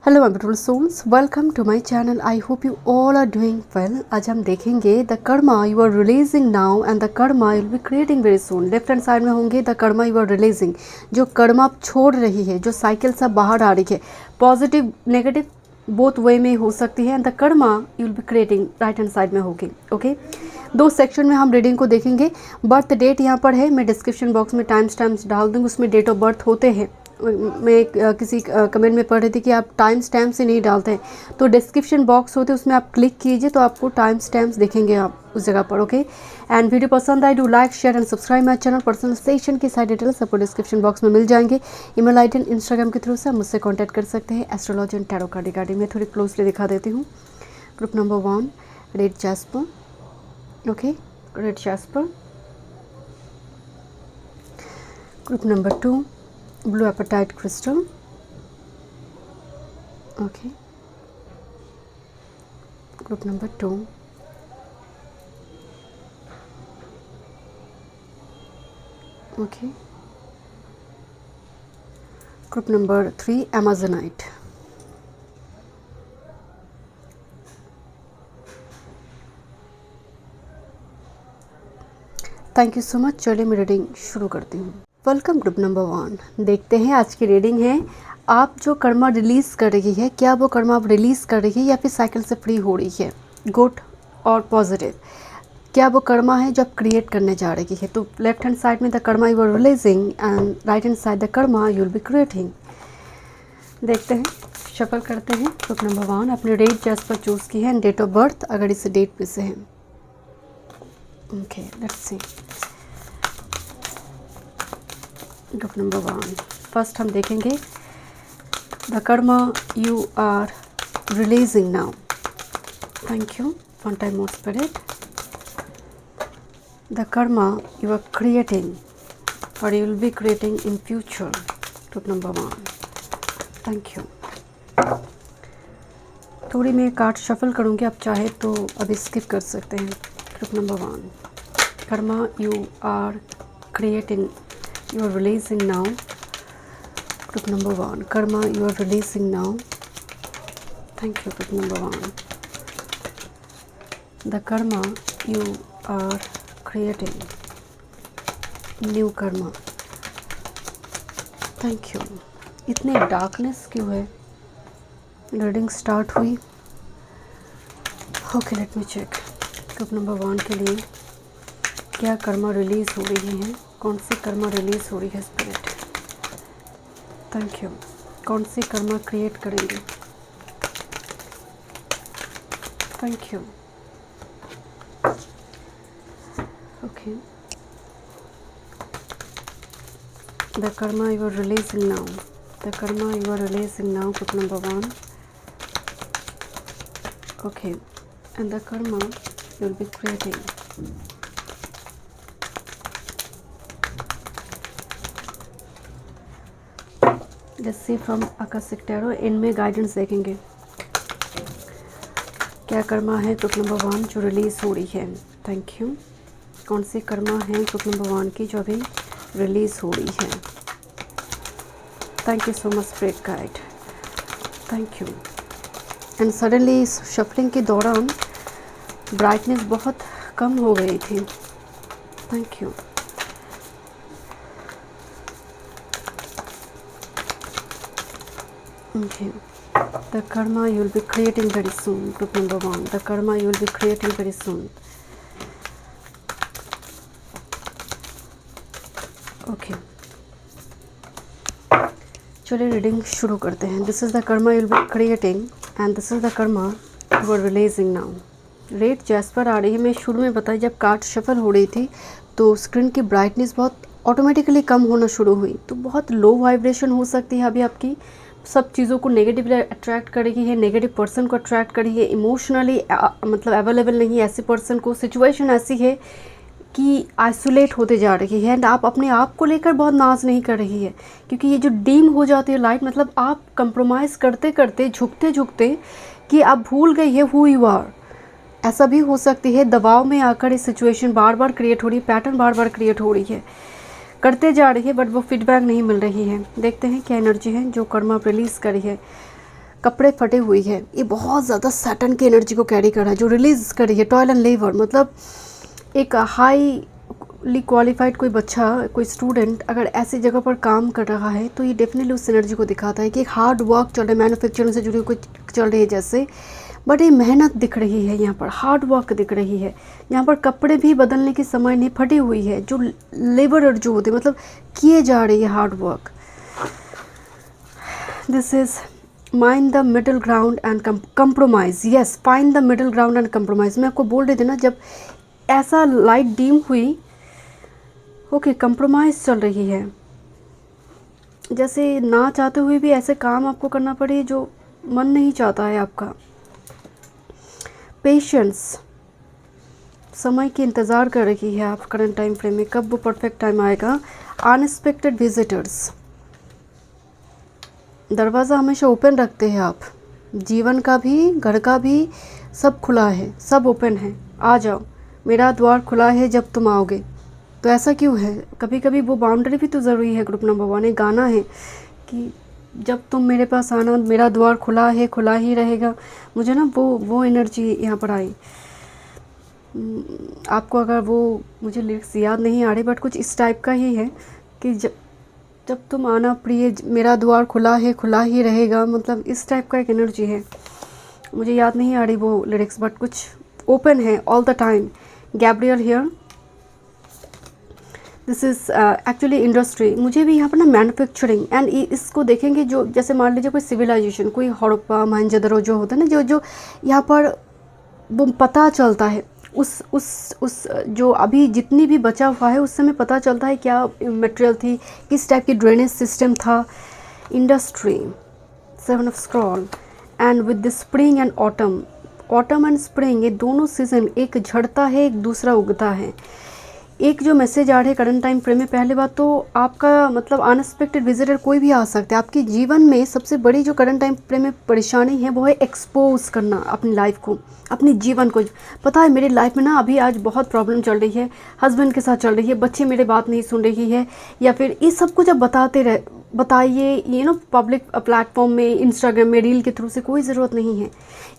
Hello my beautiful souls, welcome to my channel. I hope you all are doing well. आज हम देखेंगे the Karma you are releasing now and the Karma you will be creating very soon. Left hand side में होंगे the Karma you are releasing, जो karma आप छोड़ रही है, जो साइकिल से बाहर आ रही है, पॉजिटिव नेगेटिव बोथ वे में हो सकती है। And the Karma you will be creating right hand side में होगी। ओके, दो सेक्शन में हम रीडिंग को देखेंगे। बर्थ डेट यहाँ पर है, मैं डिस्क्रिप्शन बॉक्स में टाइम स्टैम्प्स डाल दूँगी, उसमें डेट ऑफ बर्थ होते हैं। मैं किसी कमेंट में पढ़ रही थी कि आप टाइम स्टैम्प से नहीं डालते हैं, तो डिस्क्रिप्शन बॉक्स होते हैं, उसमें आप क्लिक कीजिए तो आपको टाइम स्टैम्प्स दिखेंगे आप उस जगह पर। ओके, एंड वीडियो पसंद आए do like share and subscribe my channel. Personal section की सारी डिटेल्स आपको डिस्क्रिप्शन बॉक्स में मिल जाएंगे। Email I D and Instagram के थ्रू से आप मुझसे कॉन्टैक्ट कर सकते हैं। Astrology and tarot card regarding मैं थोड़ी क्लोजली दिखा देती हूँ। Group number 1 red jasper. Okay, red jasper. Group number 2 blue apatite crystal. Okay, group number 2 okay, group number 3 amazonite. Thank you so much. चलिए मैं रीडिंग शुरू करती हूँ। Welcome group number 1। देखते हैं आज की रीडिंग है। आप जो कर्मा रिलीज़ कर रही है, क्या वो कर्मा आप रिलीज़ कर रही है या फिर साइकिल से फ्री हो रही है, गुड और पॉजिटिव? क्या वो कर्मा है जो आप क्रिएट करने जा रही है? तो लेफ्ट हैंड साइड में the Karma you are releasing and right hand side the Karma you will be creating. देखते हैं, शफल करते हैं। ग्रुप नंबर 1 अपने डेट जस्ट पर चूज़ की है एंड डेट ऑफ बर्थ अगर इस डेट पे से है। Okay, let's see. Group number 1 first हम देखेंगे the Karma you are releasing now. Thank you, one time more spirit. The Karma you are creating और you will be creating in future. Group number 1, thank you. थोड़ी मैं card shuffle करूँगी, आप चाहे तो अभी स्किप कर सकते हैं। Group number 1 karma you are creating you are releasing now. Group number 1 karma you are releasing now. Thank you. Group number 1 the karma you are creating new karma. Thank you. इतने darkness क्यों है? Reading start हुई। Okay, let me check. Group number 1 के लिए क्या Karma release हो रही है? कौन सी कर्मा रिलीज हो रही है स्पिरिट? Thank you. कौन सी कर्मा क्रिएट करेंगे? Thank you. Okay, the Karma you are releasing now. The Karma you are releasing now. Group number 1 okay, and the Karma you will be creating. Let's see from Akashic Tarot. इनमें guidance देखेंगे क्या कर्मा है group number 1 जो release हो रही है। Thank you. कौन सी कर्मा है ग्रुप नंबर 1 की जो अभी रिलीज हो रही है? Thank you so much spirit guide, thank you. And suddenly इस शफलिंग के दौरान ब्राइटनेस बहुत कम हो गई थी। Thank you. Okay, the karma you will be creating very soon. Group number 1 the karma you will be creating very soon. Okay, चलिए reading शुरू करते हैं। This is the Karma you will be creating and this is the Karma you are releasing now. Red jasper आ रही है। मैं शुरू में बताई जब कार्ड शफल हो रही थी तो स्क्रीन की ब्राइटनेस बहुत ऑटोमेटिकली कम होना शुरू हुई, तो बहुत लो वाइब्रेशन हो सकती है अभी आपकी। सब चीज़ों को नेगेटिवली अट्रैक्ट करेगी है, नेगेटिव पर्सन को अट्रैक्ट करेगी है, इमोशनली मतलब अवेलेबल नहीं है ऐसे पर्सन को। सिचुएशन ऐसी है कि आइसोलेट होते जा रही है एंड आप अपने आप को लेकर बहुत नाज नहीं कर रही है, क्योंकि ये जो डीम हो जाती है लाइट, मतलब आप कंप्रोमाइज़ करते करते झुकते झुकते कि आप भूल गई है हु यू आर। ऐसा भी हो सकती है दबाव में आकर ये सिचुएशन बार बार क्रिएट हो रही है, पैटर्न बार बार क्रिएट हो रही है। करते जा रही है बट वो फीडबैक नहीं मिल रही है। देखते हैं क्या एनर्जी है जो कर्मा आप रिलीज़ करी है। कपड़े फटे हुई है, ये बहुत ज़्यादा सैटर्न की एनर्जी को कैरी कर रहा है, जो रिलीज़ कर रही है टॉयल एंड लेबर। मतलब एक हाईली क्वालिफाइड कोई बच्चा, कोई स्टूडेंट अगर ऐसी जगह पर काम कर रहा है तो ये डेफिनेटली उस एनर्जी को दिखाता है कि एक हार्ड वर्क चल रहा है, मैन्युफैक्चरिंग से जुड़ी हुई कोई चल रही है जैसे, बट ये मेहनत दिख रही है, यहाँ पर हार्ड वर्क दिख रही है। यहाँ पर कपड़े भी बदलने की समय नहीं, फटी हुई है, जो लेबर जो होते मतलब किए जा रही है hard work. This is mind the middle ground and compromise. Yes, find the middle ground and compromise. मैं आपको बोल रही थी ना, जब ऐसा लाइट डीम हुई, ओके कंप्रोमाइज़ चल रही है, जैसे ना चाहते हुए भी ऐसे काम आपको करना पड़े जो मन नहीं चाहता है आपका। पेशेंस, समय की इंतज़ार कर रही है आप करंट टाइम फ्रेम में, कब वो परफेक्ट टाइम आएगा। अनएक्सपेक्टेड विजिटर्स, दरवाज़ा हमेशा ओपन रखते हैं आप, जीवन का भी घर का भी, सब खुला है, सब ओपन है, आ जाओ, मेरा द्वार खुला है जब तुम आओगे। तो ऐसा क्यों है, कभी कभी वो बाउंड्री भी तो ज़रूरी है। ग्रुप नंबर 1 एक गाना है कि जब तुम मेरे पास आना, मेरा द्वार खुला है, खुला ही रहेगा। मुझे ना वो एनर्जी यहाँ पर आई। आपको अगर वो, मुझे लिरिक्स याद नहीं आ रही, बट कुछ इस टाइप का ही है कि जब तुम आना प्रिय, मेरा द्वार खुला है, खुला ही रहेगा, मतलब इस टाइप का एक एनर्जी है। मुझे याद नहीं आ रही वो लिरिक्स, बट कुछ ओपन है all the time. Gabriel here, this is actually industry. मुझे भी यहाँ पर ना मैन्युफैक्चरिंग एंड इसको देखेंगे, जो जैसे मान लीजिए कोई सिविलाइजेशन, कोई हड़प्पा मोहनजोदड़ो जो होता है ना, जो यहाँ पर वो पता चलता है, उस जो अभी जितनी भी बचा हुआ है उस समय पता चलता है क्या मटेरियल थी, किस टाइप की ड्रेनेज सिस्टम था। Industry, 7 of scroll and with the spring and autumn and spring, ये दोनों सीजन, एक झड़ता है एक दूसरा उगता है। एक जो मैसेज आ रहा है करंट टाइम फ्रेम में, पहले बात तो आपका मतलब अनएक्सपेक्टेड विजिटर कोई भी आ सकता है आपके जीवन में। सबसे बड़ी जो करंट टाइम फ्रेम में परेशानी है वो है एक्सपोज करना अपनी लाइफ को, अपने जीवन को। पता है मेरी लाइफ में ना अभी आज बहुत प्रॉब्लम चल रही है, हस्बैंड के साथ चल रही है, बच्चे मेरे बात नहीं सुन रही है, या फिर इस सब को जब बताइए ये ना पब्लिक प्लेटफॉर्म में, इंस्टाग्राम में, रील के थ्रू से कोई ज़रूरत नहीं है,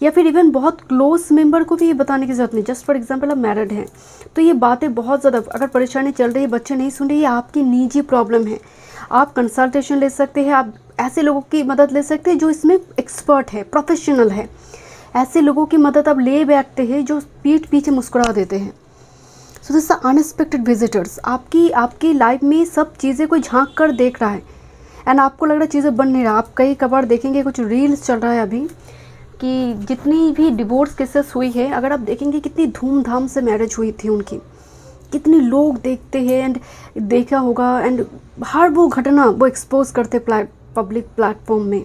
या फिर इवन बहुत क्लोज मेंबर को भी ये बताने की ज़रूरत नहीं। जस्ट फॉर एग्जांपल आप मैरिड हैं तो ये बातें बहुत ज़्यादा, अगर परेशानी चल रही है, बच्चे नहीं सुन रहे, ये आपकी निजी प्रॉब्लम है। आप कंसल्टेशन ले सकते हैं, आप ऐसे लोगों की मदद ले सकते हैं जो इसमें एक्सपर्ट है, प्रोफेशनल है। ऐसे लोगों की मदद आप ले बैठते हैं जो पीठ पीछे मुस्कुरा देते हैं। सो दिस अनएक्सपेक्टेड विजिटर्स, आपकी लाइफ में सब चीज़ें कोई झांक कर देख रहा है एंड आपको लग रहा है चीज़ें बन नहीं रहा। आप कई कबार देखेंगे, कुछ रील्स चल रहा है अभी कि जितनी भी डिवोर्स केसेस हुई है, अगर आप देखेंगे कितनी धूमधाम से मैरिज हुई थी उनकी, कितने लोग देखते हैं एंड देखा होगा, एंड हर वो घटना वो एक्सपोज करते पब्लिक प्लेटफॉर्म में।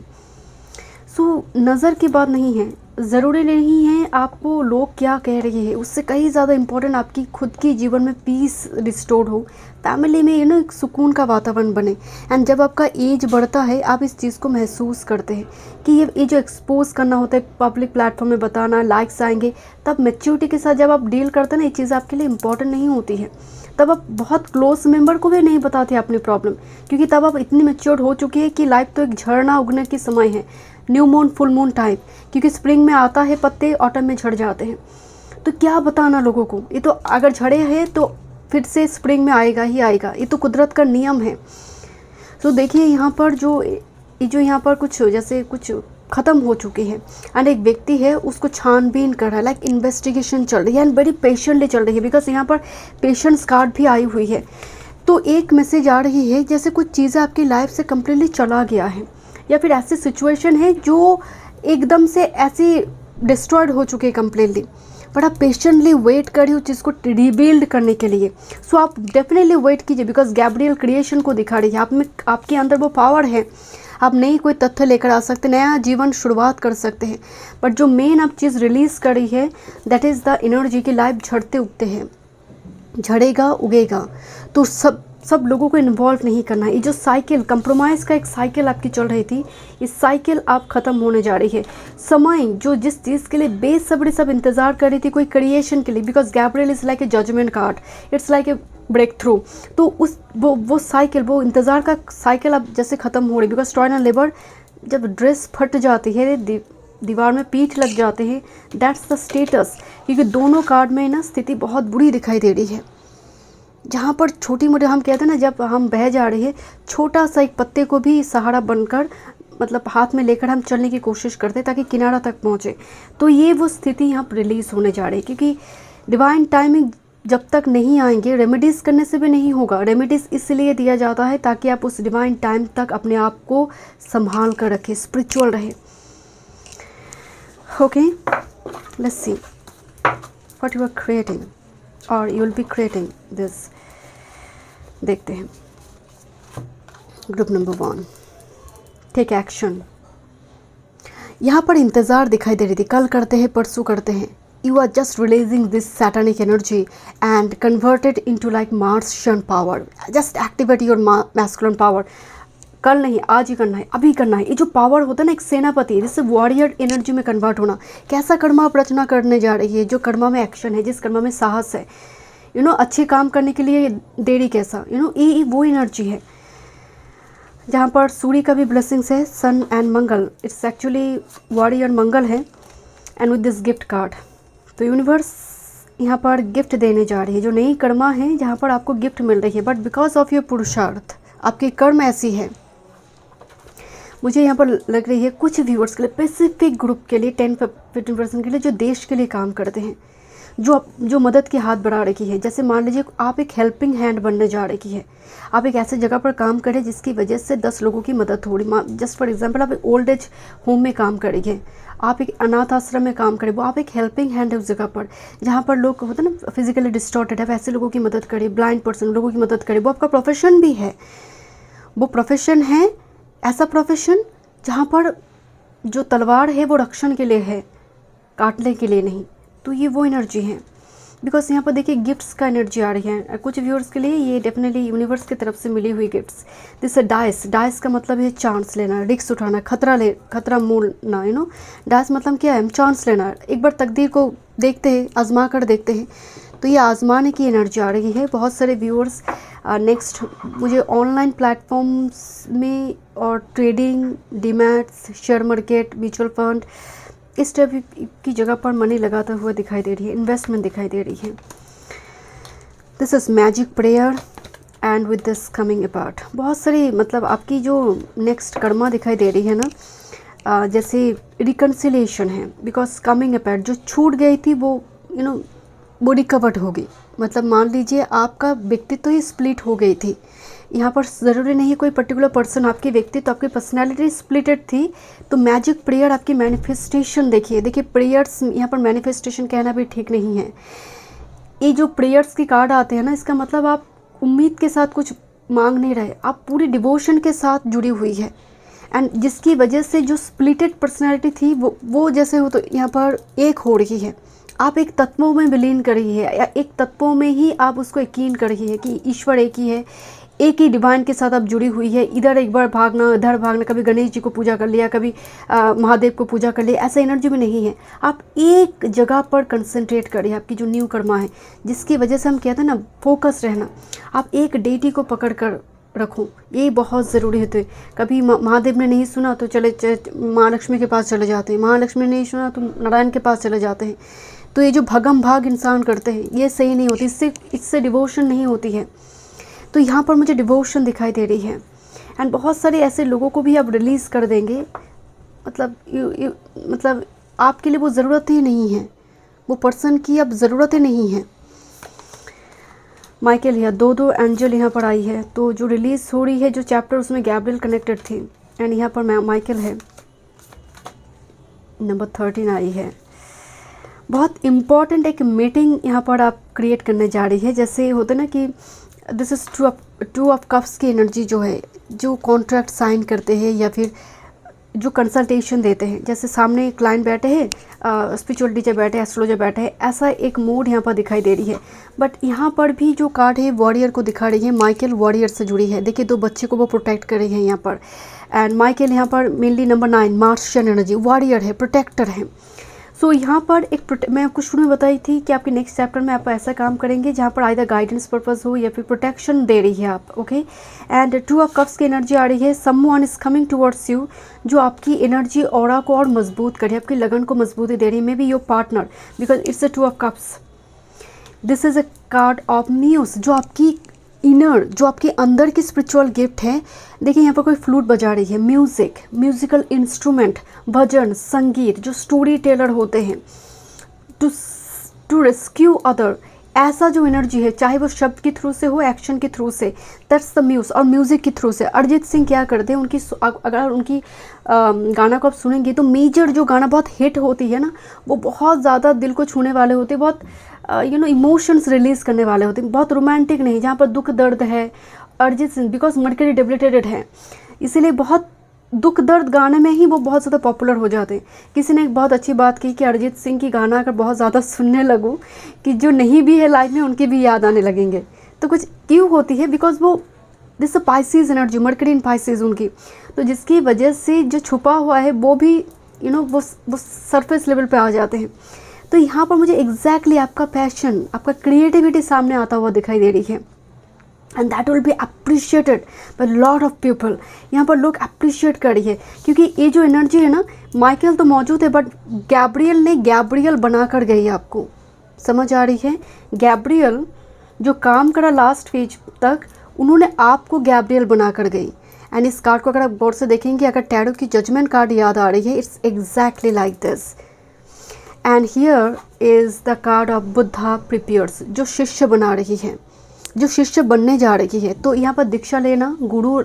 सो नज़र की बात नहीं है, ज़रूरी नहीं है आपको लोग क्या कह रहे हैं, उससे कहीं ज़्यादा इम्पोर्टेंट आपकी खुद की जीवन में पीस रिस्टोर्ड हो, फैमिली में एक सुकून का वातावरण बने। एंड जब आपका एज बढ़ता है आप इस चीज़ को महसूस करते हैं कि ये जो एक्सपोज करना होता है पब्लिक प्लेटफॉर्म में, बताना, लाइक्स आएंगे, तब मैच्योरिटी के साथ जब आप डील करते हैं ना, ये चीज़ आपके लिए इंपॉर्टेंट नहीं होती है। तब आप बहुत क्लोज मेंबर को भी नहीं बताते अपनी प्रॉब्लम, क्योंकि तब आप इतनी मैच्योर्ड हो चुकी है कि लाइफ तो एक झरना उगने की समय है, new moon, full moon type, क्योंकि स्प्रिंग में आता है पत्ते, ऑटम में झड़ जाते हैं। तो क्या बताना लोगों को, ये तो अगर झड़े हैं तो फिर से स्प्रिंग में आएगा ही आएगा, ये तो कुदरत का नियम है। तो देखिए यहाँ पर जो यहाँ पर कुछ जैसे कुछ ख़त्म हो चुकी है एंड एक व्यक्ति है उसको छानबीन कर रहा है, लाइक इन्वेस्टिगेशन चल रही है एंड बड़ी पेशेंटली चल रही है, बिकॉज यहाँ पर पेशेंस कार्ड भी आई हुई है। तो एक मैसेज आ रही है जैसे कुछ चीज़ें आपकी लाइफ से कम्प्लीटली चला गया है, या फिर ऐसी सिचुएशन है जो एकदम से ऐसी डिस्ट्रॉयड हो चुकी है कम्प्लीटली, बट आप पेशेंटली वेट करिए उस चीज़ को रिबिल्ड करने के लिए। सो आप डेफिनेटली वेट कीजिए, बिकॉज गैब्रियल क्रिएशन को दिखा रही है आप में, आपके अंदर वो पावर है, आप नई कोई तथ्य लेकर आ सकते हैं, नया जीवन शुरुआत कर सकते हैं। बट जो मेन आप चीज़ रिलीज़ कर रही है दैट इज़ द एनर्जी की लाइफ झड़ते उगते हैं, झड़ेगा उगेगा। तो सब लोगों को इन्वॉल्व नहीं करना है। ये जो साइकिल, कंप्रोमाइज़ का एक साइकिल आपकी चल रही थी, इस साइकिल आप ख़त्म होने जा रही है। समय जो जिस चीज़ के लिए बेसब्री सब इंतज़ार कर रही थी, कोई क्रिएशन के लिए, because Gabriel is like a judgement card, it's like a breakthrough. तो वो साइकिल, वो इंतज़ार का साइकिल अब जैसे ख़त्म हो रही, बिकॉज टॉयल एंड लेबर जब ड्रेस फट जाती है, दीवार में पीठ लग जाते हैं, दैट्स द स्टेटस। क्योंकि दोनों कार्ड में ना स्थिति बहुत बुरी दिखाई दे रही है। जहाँ पर छोटी मोटी, हम कहते हैं ना, जब हम बह जा रहे हैं, छोटा सा एक पत्ते को भी सहारा बनकर, मतलब हाथ में लेकर हम चलने की कोशिश करते हैं ताकि किनारा तक पहुँचे। तो ये वो स्थिति यहाँ पर रिलीज़ होने जा रही है। क्योंकि डिवाइन टाइमिंग जब तक नहीं आएंगे, रेमेडीज़ करने से भी नहीं होगा। रेमेडीज़ इसलिए दिया जाता है ताकि आप उस डिवाइन टाइम तक अपने आप को संभाल कर रखें, स्पिरिचुअल रहे। Okay, let's see what you are creating और you will be creating this. देखते हैं। Group number 1, take action. यहाँ पर इंतज़ार दिखाई दे रही थी, कल करते हैं, परसों करते हैं। You are just releasing this satanic energy and convert it into like Martian power. Just activate your masculine power. कल नहीं, आज ही करना है, अभी करना है। ये जो पावर होता है ना, एक सेनापति, जिससे वॉरियर एनर्जी में कन्वर्ट होना। कैसा कर्मा आप रचना करने जा रही है? जो कर्मा में एक्शन है, जिस कर्मा में साहस है, अच्छे काम करने के लिए देरी कैसा, ये वो एनर्जी है जहाँ पर सूर्य का भी ब्लेसिंग्स है, sun and Mangal. It's actually warrior Mangal है। And with this gift card, तो यूनिवर्स यहाँ पर गिफ्ट देने जा रही है। जो नई कर्मा है, जहाँ पर आपको गिफ्ट मिल रही है, बट बिकॉज ऑफ योर पुरुषार्थ, आपकी कर्म ऐसी है। मुझे यहाँ पर लग रही है कुछ व्यूअर्स के लिए, स्पेसिफिक ग्रुप के लिए, 10-15% के लिए, जो देश के लिए काम करते हैं, जो मदद की हाथ बढ़ा रखी है। जैसे मान लीजिए आप एक हेल्पिंग हैंड बनने जा रही है। आप एक ऐसे जगह पर काम करें जिसकी वजह से 10 लोगों की मदद हो रही। जस्ट फॉर एग्जांपल, आप एक ओल्ड एज होम में काम करेंगे, आप एक अनाथ आश्रम में काम करें, वो आप एक हेल्पिंग हैंड है उस जगह पर, जहाँ पर लोग होते हैं ना फिजिकली डिस्टॉर्टेड है, वैसे लोगों की मदद करें, ब्लाइंड पर्सन लोगों की मदद करें। वो आपका प्रोफेशन भी है, वो प्रोफेशन है, ऐसा प्रोफेशन जहाँ पर जो तलवार है वो रक्षण के लिए है, काटने के लिए नहीं। तो ये वो एनर्जी है। बिकॉज यहाँ पर देखिए गिफ्ट्स का एनर्जी आ रही है कुछ व्यूअर्स के लिए। ये डेफिनेटली यूनिवर्स की तरफ से मिली हुई गिफ्ट्स। जैसे डाइस का मतलब है चांस लेना, रिस्क उठाना, खतरा मोलना। डाइस मतलब क्या है? चांस लेना। एक बार तकदीर को देखते हैं, आजमा कर देखते हैं। तो ये आजमाने की एनर्जी आ रही है। बहुत सारे व्यूअर्स नेक्स्ट मुझे ऑनलाइन प्लेटफॉर्म्स में और trading, डीमैट्स, share market, mutual fund, इस टाइप की जगह पर मनी लगाता हुआ दिखाई दे रही है, इन्वेस्टमेंट दिखाई दे रही है। This is magic prayer and with this coming apart. बहुत सारी मतलब आपकी जो नेक्स्ट कर्मा दिखाई दे रही है ना, जैसे रिकन्सिलेशन है। बिकॉज कमिंग अपार्ट, जो छूट गई थी वो वो रिकवर्ड होगी। मतलब मान लीजिए आपका व्यक्तित्व ही स्प्लिट हो गई थी। यहाँ पर ज़रूरी नहीं है कोई पर्टिकुलर पर्सन, आपकी व्यक्तित्व, आपकी पर्सनैलिटी स्प्लिटेड थी। तो मैजिक प्रेयर आपकी मैनिफेस्टेशन देखिए प्रेयर्स, यहाँ पर मैनिफेस्टेशन कहना भी ठीक नहीं है। ये जो प्रेयर्स के कार्ड आते हैं ना, इसका मतलब आप उम्मीद के साथ कुछ मांग नहीं रहे, आप पूरी डिवोशन के साथ जुड़ी हुई है। एंड जिसकी वजह से जो स्प्लिटेड पर्सनैलिटी थी वो जैसे हो तो यहाँ पर एक हो रही है। आप एक तत्वों में विलीन कर रही है, या एक तत्वों में ही आप उसको यकीन कर रही है कि ईश्वर एक ही है, एक ही डिवाइन के साथ आप जुड़ी हुई है। इधर एक बार भागना, इधर भागना, कभी गणेश जी को पूजा कर लिया, कभी महादेव को पूजा कर लिया, ऐसा एनर्जी में नहीं है। आप एक जगह पर कंसंट्रेट करिए, आपकी जो न्यू कर्मा है, जिसकी वजह से हम कहते हैं ना फोकस रहना। आप एक डेटी को पकड़ कर रखो, ये बहुत ज़रूरी होते। कभी महादेव ने नहीं सुना तो चले महालक्ष्मी के पास चले जाते हैं, महालक्ष्मी ने नहीं सुना तो नारायण के पास चले जाते हैं। तो ये जो भगम भाग इंसान करते हैं, ये सही नहीं होती, इससे डिवोशन नहीं होती है। तो यहाँ पर मुझे डिवोशन दिखाई दे रही है। एंड बहुत सारे ऐसे लोगों को भी आप रिलीज़ कर देंगे, मतलब आपके लिए वो ज़रूरत ही नहीं है, वो पर्सन की अब ज़रूरत ही नहीं है। माइकल यहाँ दो एंजल यहाँ पर आई है। तो जो रिलीज़ हो रही है जो चैप्टर, उसमें गैब्रियल कनेक्टेड थी। एंड यहाँ पर माइकल है, नंबर 13 आई है। बहुत इम्पॉर्टेंट एक मीटिंग यहाँ पर आप क्रिएट करने जा रही है। जैसे होता है ना कि this is two of cups की एनर्जी जो है, जो कॉन्ट्रैक्ट साइन करते हैं या फिर जो कंसल्टेशन देते हैं। जैसे सामने क्लाइंट बैठे हैं, स्पिरिचुअल टीचर बैठे हैं, एस्ट्रोलॉजर बैठे हैं, ऐसा एक मूड यहाँ पर दिखाई दे रही है। बट यहाँ पर भी जो कार्ड है वॉरियर को दिखा रही है। माइकल वॉरियर से जुड़ी है। देखिए 2 बच्चे को वो प्रोटेक्ट कर रही है यहाँ पर। एंड माइकल यहाँ पर mainly number 9 Martian energy, warrior है, प्रोटेक्टर है। सो यहाँ पर मैं आपको शुरू में बताई थी कि आपके नेक्स्ट चैप्टर में आप ऐसा काम करेंगे जहाँ पर आइदर गाइडेंस पर्पस हो या फिर प्रोटेक्शन दे रही है आप, ओके। एंड 2 ऑफ कप्स की एनर्जी आ रही है, someone is coming towards you, जो आपकी एनर्जी ऑरा को और मजबूत करे, आपकी लगन को मजबूती दे रही है, may be your partner, because it's a 2 of cups. This is a card of news, जो आपकी इनर, जो आपके अंदर की स्पिरिचुअल गिफ्ट है। देखिए यहाँ पर कोई फ्लूट बजा रही है, म्यूज़िक, म्यूज़िकल इंस्ट्रूमेंट, भजन, संगीत, जो स्टोरी टेलर होते हैं, टू रेस्क्यू अदर, ऐसा जो एनर्जी है, चाहे वो शब्द के थ्रू से हो, एक्शन के थ्रू से, दैट्स द म्यूज़, और म्यूज़िक के थ्रू से। अरिजीत सिंह क्या करते हैं, उनकी अगर उनकी गाना को आप सुनेंगे तो मेजर जो गाना बहुत हिट होती है ना, वो बहुत ज़्यादा दिल को छूने वाले होते, बहुत इमोशंस रिलीज़ करने वाले होते हैं, बहुत रोमांटिक नहीं, जहाँ पर दुख दर्द है। Arijit Singh because mercury debilitated है, इसीलिए बहुत दुख दर्द गाने में ही वो बहुत ज़्यादा पॉपुलर हो जाते हैं। किसी ने एक बहुत अच्छी बात की कि अरिजीत सिंह की गाना अगर बहुत ज़्यादा सुनने लगूँ कि जो नहीं भी है लाइफ में उनकी भी याद आने लगेंगे। तो कुछ क्यों होती है, बिकॉज वो this a Pisces energy, mercury in Pisces उनकी, तो जिसकी वजह से जो छुपा हुआ है वो भी वो सरफेस लेवल पे आ जाते हैं। तो यहाँ पर मुझे एग्जैक्टली आपका पैशन, आपका क्रिएटिविटी सामने आता हुआ दिखाई दे रही है, and that will be appreciated by lot of people. यहाँ पर लोग अप्रिशिएट कर रही है, क्योंकि ये जो एनर्जी है ना, माइकल तो मौजूद है बट गैब्रियल ने गैब्रियल बना कर गई है, आपको समझ आ रही है। गैब्रियल जो काम करा लास्ट फेज तक, उन्होंने आपको गैब्रियल बना कर गई। एंड इस कार्ड को अगर आप गौर से देखेंगे, अगर टैरो की जजमेंट कार्ड याद आ रही है, it's exactly like this. And here is the card of Buddha prepares, जो शिष्य बना रही है, जो शिष्य बनने जा रही है। तो यहाँ पर दीक्षा लेना, गुरु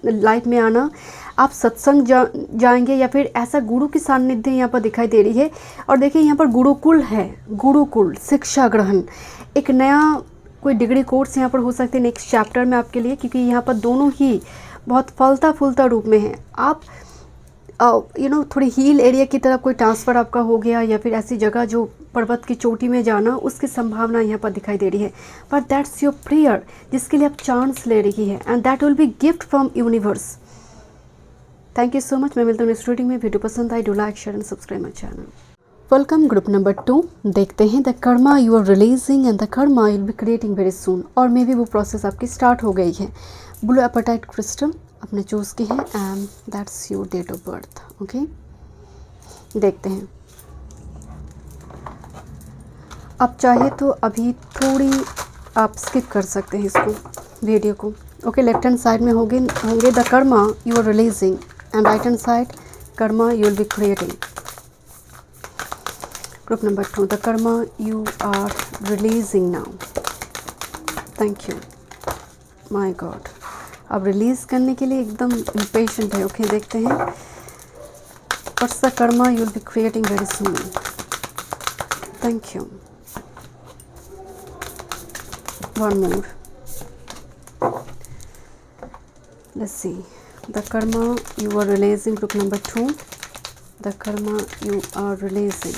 लाइफ में आना, आप सत्संग जाएंगे या फिर ऐसा गुरु की सानिध्य यहाँ पर दिखाई दे रही है। और देखिए यहाँ पर गुरुकुल है, गुरुकुल, शिक्षा ग्रहण, एक नया कोई डिग्री कोर्स यहाँ पर हो सकते हैं नेक्स्ट चैप्टर में आपके लिए, क्योंकि यहाँ पर दोनों ही बहुत फलता फूलता रूप में है। आप थोड़ी हिल एरिया की तरफ कोई ट्रांसफ़र आपका हो गया, या फिर ऐसी जगह जो पर्वत की चोटी में जाना, उसकी संभावना यहाँ पर दिखाई दे रही है। बट दैट्स योर प्रेयर, जिसके लिए आप चांस ले रही है, and that will be gift from universe. Thank you so much. मैं मिलता हूँ नेक्स्ट रीडिंग में। वीडियो पसंद आई, do like, share and subscribe my channel. Welcome group number 2। देखते हैं the Karma you are releasing and the Karma you will be creating very soon, और maybe वो प्रोसेस आपकी स्टार्ट हो गई है। ब्लू एपेटाइट क्रिस्टल आपने चूज़ की है, and that's your date of birth, okay. देखते हैं, आप चाहे तो अभी थोड़ी आप स्किप कर सकते हैं इसको, वीडियो को, ओके। लेफ्ट हैंड साइड में होंगे the Karma you are releasing, and right hand side karma you will be creating. Group number 2, the Karma you are releasing now. Thank you my God, अब रिलीज़ करने के लिए एकदम इम्पेशेंट है, okay. देखते हैं, what's the Karma you will be creating very soon. Thank you. One more, let's see the Karma you are releasing. Group number 2, the Karma you are releasing.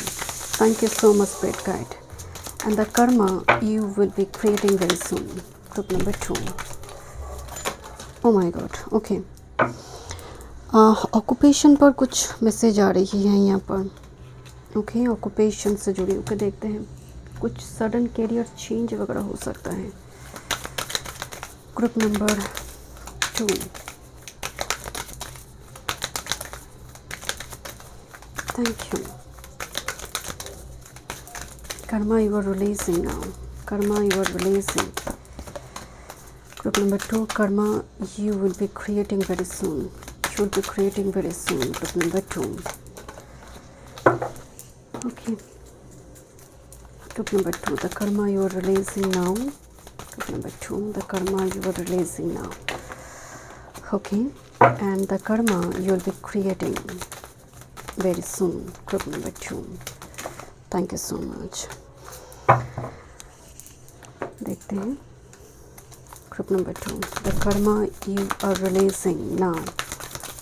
Thank you so much spirit guide, and the Karma you will be creating very soon. Group number 2, oh my God, okay. Occupation पर कुछ message आ रही है यहाँ पर, okay. Occupation से जुड़ी, okay. देखते हैं, कुछ सडन कैरियर चेंज वगैरह हो सकता है। Group number 2, thank you. Karma you are releasing now, karma you are releasing. Group number 2, karma you will be creating very soon. You will be creating very soon. Group number 2. Okay. Group number 2, the karma you are releasing now. Group number 2, the karma you are releasing now. Okay. And the karma you will be creating very soon. Group number 2. Thank you so much. देखते हैं, Group number 2, the karma you are releasing now.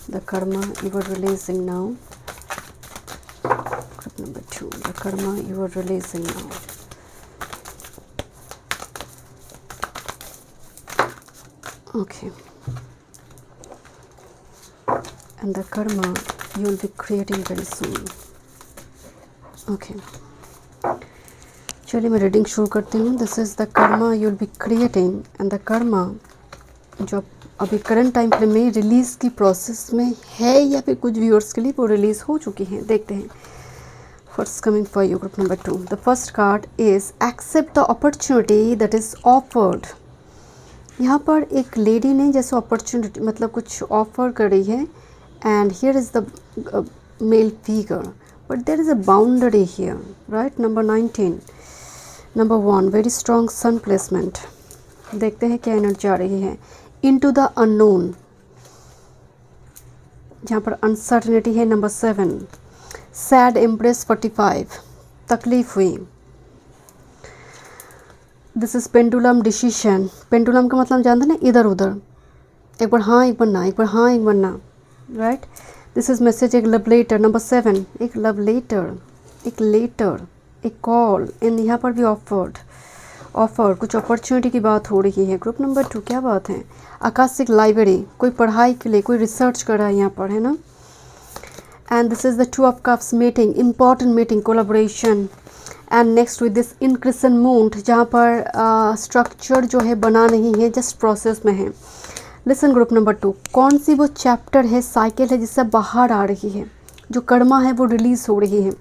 The karma you are releasing now. Group number 2, the karma you are releasing now. Okay. And the karma you will be creating very soon. Okay, चलिए मैं reading शुरू करती हूँ। This is the Karma you will be creating and the Karma जो अभी current time frame में release की process में है या फिर कुछ व्यूअर्स के लिए वो रिलीज़ हो चुकी हैं। देखते हैं what's coming for you, group number 2. The first card is accept the opportunity that is offered. यहाँ पर एक लेडी ने जैसे अपॉर्चुनिटी मतलब कुछ ऑफर करी है and here is the male figure but there is a boundary here, right. Number 19, number 1 very strong sun placement. देखते हैं क्या एनर्जी आ रही है। इनटू द अननोन, जहाँ पर अनसर्टनिटी है। नंबर 7 सैड एम्प्रेस 45, तकलीफ हुई। This is pendulum decision. Pendulum का मतलब जानते ना, इधर उधर, एक बार हाँ एक बार ना, एक बार हाँ एक बार ना, राइट। दिस इज़ मैसेज एक लव लेटर। नंबर 7 एक लव लेटर, एक लेटर, एक कॉल एंड यहाँ पर भी ऑफर कुछ अपॉर्चुनिटी की बात हो रही है। ग्रुप नंबर 2 क्या बात है। आकाशिक लाइब्रेरी, कोई पढ़ाई के लिए कोई रिसर्च कर रहा है यहाँ पर, है ना। And this is the 2 of cups, meeting, important meeting, collaboration. And next with this increasing mood, जहाँ पर स्ट्रक्चर जो है बना नहीं है, जस्ट प्रोसेस में है। लिसन ग्रुप नंबर 2, कौन सी वो चैप्टर है, साइकिल है जिससे बाहर आ रही है, जो कर्मा है वो रिलीज़ हो रही है।